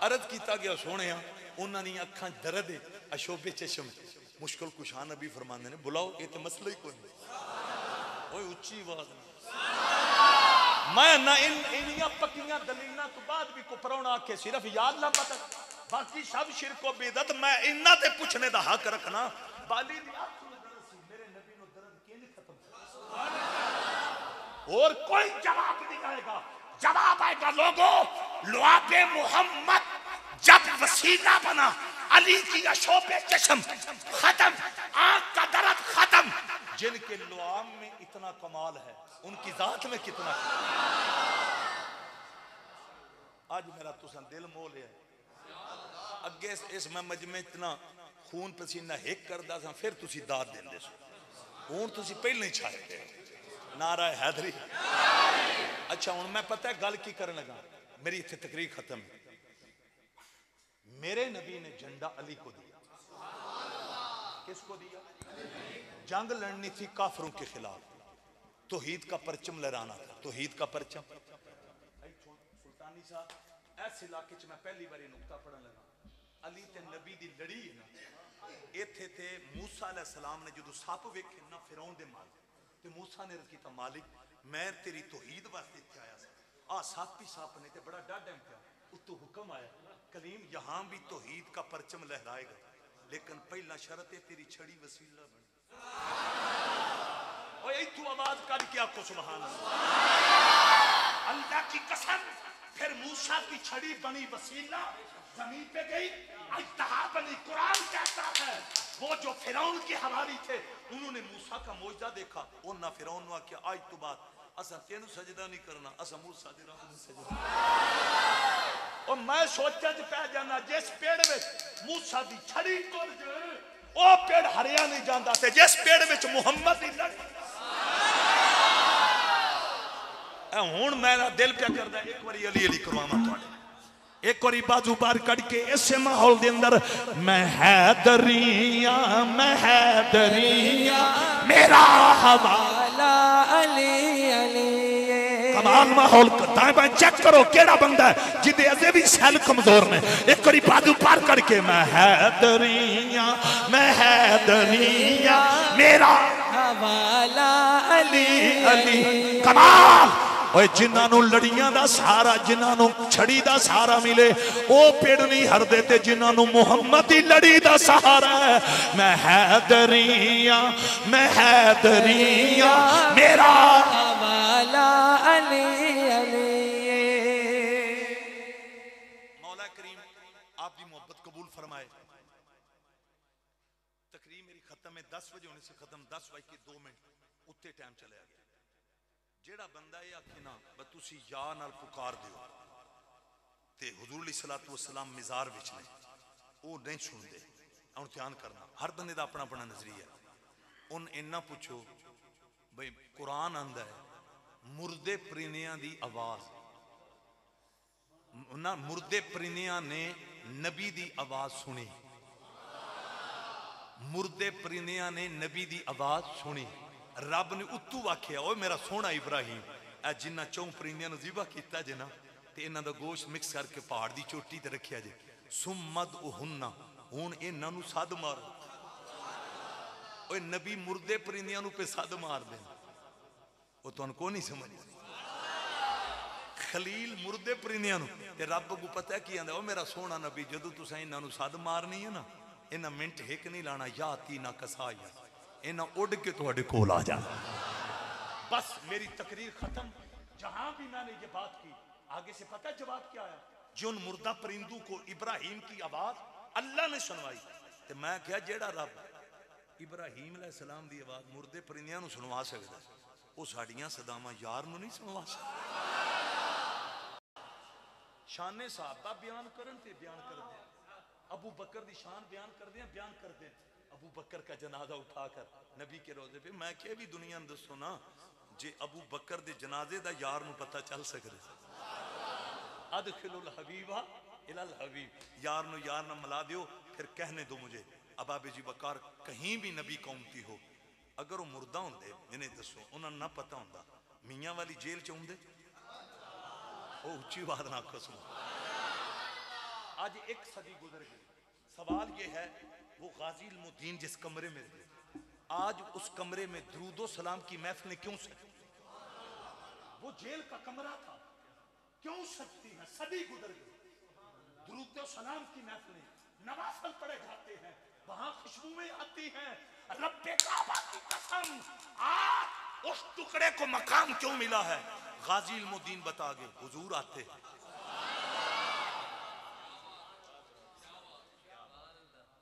Speaker 1: अर्ज किया गया सोने उन्हां दी अखां दर्द है अशोबे चश्म मुश्किल कुशा नबी फरमांदे ने बुलाओ ये तो मसला ही कोई नहीं ओए उच्ची आवाज मैं ना इनिया पक्कियां दलीलां तो बाद भी को परौना के सिर्फ याद ला पता बाकी सब शिरक व बिदअत मैं इन्ना ते पूछने दा हक रखना बाली दी अख नु दर्द सी मेरे नबी नु दर्द किने खत्म और कोई जवाब नहीं आएगा जवाब आएगा लोगों लुआबे मोहम्मद जब वसीला बना अली की अशोबे चश्म खत्म आंख का दर्द खत्म जिनके लुआब में इतना कमाल है उनकी जात में कितना आज मेरा तुसा दिल मोह लिया अगे इस मैं मजमे इतना खून पसीना हिक करदा सा फिर तुसी दाद देंदे सो हुण तुसी पहले ही छाए गए नारा हैदरी अच्छा हुण मैं पता है गल की करन लगा मेरी इत्थे तकरीर खत्म मेरे नबी ने झंडा अली को दिया किसको दिया जंग लड़नी थी काफरों के खिलाफ तौहीद का परचम लहराना था तौहीद का परचम सुल्तानी साहब इस इलाके च मैं पहली बारी नुक्ता पढ़न लगा अली ते नबी दी लड़ी है ना इत्थे ते मूसा अलैहि सलाम ने जो सप वेखे ना फिरौन दे मालिक ते मूसा ने अर्ज कीता मालिक मैं तेरी तौहीद वास्ते इत्थे आया सा आ सप ही सप ने ते बड़ा डर डम पिया उत्तों हुक्म आया कलीम यहां भी तौहीद का परचम लहराएगा लेकिन पहला शर्त है तेरी छड़ी वसीला बन ओए इत्थों आवाज करके आपको सुभान अल्लाह अल्लाह की कसम फिर मूसा की छड़ी बनी वसीला जमीन पे गई इत्तहा बनी कुरान कहता है वो जो फिरौन के हवारी थे उन्होंने मूसा का मौजदा देखा उन्होंने फिरौन ने क्या आज तो बात असा तेनू सजदा नहीं करना असा मूसा दे रब नू सजदा और मैं सोचा च पै जाना जिस पेड़ में मूसा दी छड़ी तुर जाए ओ पेड़ हरिया नहीं जाता ते जिस पेड़ में मुहम्मद दी लड़ी हुण मेरा दिल प्या करदा एक बारी अली अली करवावां तुहाडे एक बारी बाजू बार कट के ऐसे माहौल दे अंदर मैं हैदरिया मेरा हवाला अली अली कमाल माहौल दाएं बाएं चेक करो केड़ा बंदा है जिदे अजे भी सैल कमजोर ने एक बारी बाजू पार करके मैं हैदरिया मेरा हवाला अली अली कमाल ओए जिन्होंने लड़ियां दा सहारा जिन्होंने छड़ी दा सहारा मिले वो पेड़ नहीं हरदे ते जिन्होंने मुहम्मद दी लड़ी दा सहारा है मैं हैदरिया मेरा हवाला अली अली मौला करीम आपकी मोहब्बत कबूल फरमाए तकरीर मेरी खत्म है 10 बजे होने से खत्म 10 बज के 2 मिनट उत्ते टाइम चले गया जेड़ा बंदा ये आखे ना तुसी या नाल पुकार दियो ते हुजूर अलैहि सलातो वसलाम मिजार विच ने वो नहीं सुनते हुण ध्यान करना हर बंदे दा अपना अपना नजरिया उन इन्ना पूछो भाई कुरान आंदा है मुर्दे परिंदियां दी आवाज ना मुर्दे परिंदियां ने नबी दी आवाज सुनी मुर्दे परिंदियां ने नबी दी आवाज सुनी रब ने उत्तू आख्या ओ मेरा सोहना इब्राहिम ए जिन्ना चौं परिंदियां नूं ज़िबा कीता जे ना ते इन्हां दा गोश्त मिक्स करके पहाड़ दी चोटी ते रखिया जे सुमद उहुन्ना हुण इन्हां नूं सद मारो ओए नबी मुर्दे परिंदियां नूं पे सद मार दे ओ तुहानूं को नहीं समझ खलील मुर्दे परिंदियां नूं ते रब को पता की आंदा ओ मेरा सोहना नबी जदों तुसां इन्हां नूं सद मारनी है ना इन्हां मिंट हिक नहीं लाना याती ना कसाया इन्हें उड़ के थोड़े कोल आ जाना बस मेरी तकरीर खत्म जहां भी मैंने ये बात की आगे से पता जवाब क्या आया जो उन मुर्दा परिंदू को इब्राहिम की आवाज अल्लाह ने सुनवाई तो मैं क्या जेड़ा रब इब्राहिम अलैहिस्सलाम दी आवाज मुर्दे परिंदियां नूं सुनवा सकदा वो साड़ियां सदावां यार नूं नहीं सुनवा सकदा शाने साहबा बयान करन ते बयान करदे अबू बकर दी शान बयान करदे अबू बकर का जनाजा उठाकर नबी के रोजे पे मैं क्या भी दुनिया दसो ना जे अबू बकर दे जनाजे दा यार नूं पता चल सकदा अदखिलुल हबीबा इलल हबीब, यार नु यार न मिला दियो। फिर कहने दो मुझे अबा बेजी बकार कहीं भी नबी कौमती हो, अगर वो मुर्दा होंदे मैंने दसो उन्होंने ना पता होंदा मियाँ वाली जेल च होंदे, वो उच्ची बात ना आखो सुनो। आज एक सदी गुजर गई, सवाल ये है वो गाजी इल्मुद्दीन जिस कमरे में थे, आज उस कमरे में दुरूदो सलाम की महफिलें क्यों सजती? वो जेल का कमरा था, क्यों सजती है? सदी गुजर गई, दुरूदो सलाम की महफिलें, नवाफिल पढ़े जाते हैं, वहां खुशबुएं आती हैं। रब्बे काबा की कसम, आज उस टुकड़े को मकाम क्यों मिला है? गाजी इल्मुद्दीन बता गए, हुजूर आते।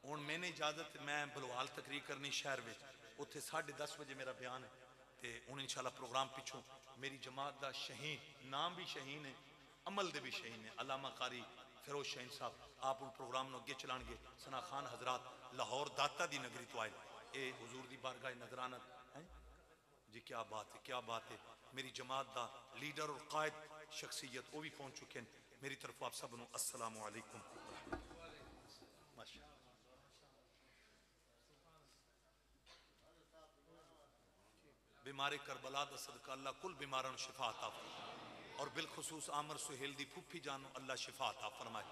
Speaker 1: हुण मैंने इजाजत, मैं बलवाल तकरीर करनी शहर में, उत्थे 10:30 बजे मेरा बयान है, तो हुण इंशाल्लाह प्रोग्राम पिछों मेरी जमात का शहीन, नाम भी शहीन है, अमल दे भी शहीन है, अल्लामा कारी फिरोज शहीन साहब, आप उन प्रोग्राम नूं अगे चलाणगे। सना खान हजरात लाहौर दाता दी नगरी तो आए, ये हुजूर दी बारगाह नजराना है जी। क्या बात है, क्या बात है। मेरी जमात दा लीडर और कायद शख्सियत वो भी पहुंच चुके हैं। मेरी तरफ आप सब नूं अस्सलामु अलैकुम। माशा बीमारे करबला दा सदका अल्लाह कुल बीमारां नूं शिफा अता फरमाए, और बिलखुसूस आमर सुहेल दी फूफी जान अल्लाह शिफा अता फरमाए,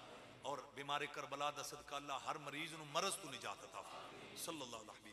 Speaker 1: और बीमारे करबला दा सदका अल्लाह हर मरीज नूं मरज तो निजात अता फरमाए। सल्लल्लाहु अलैहि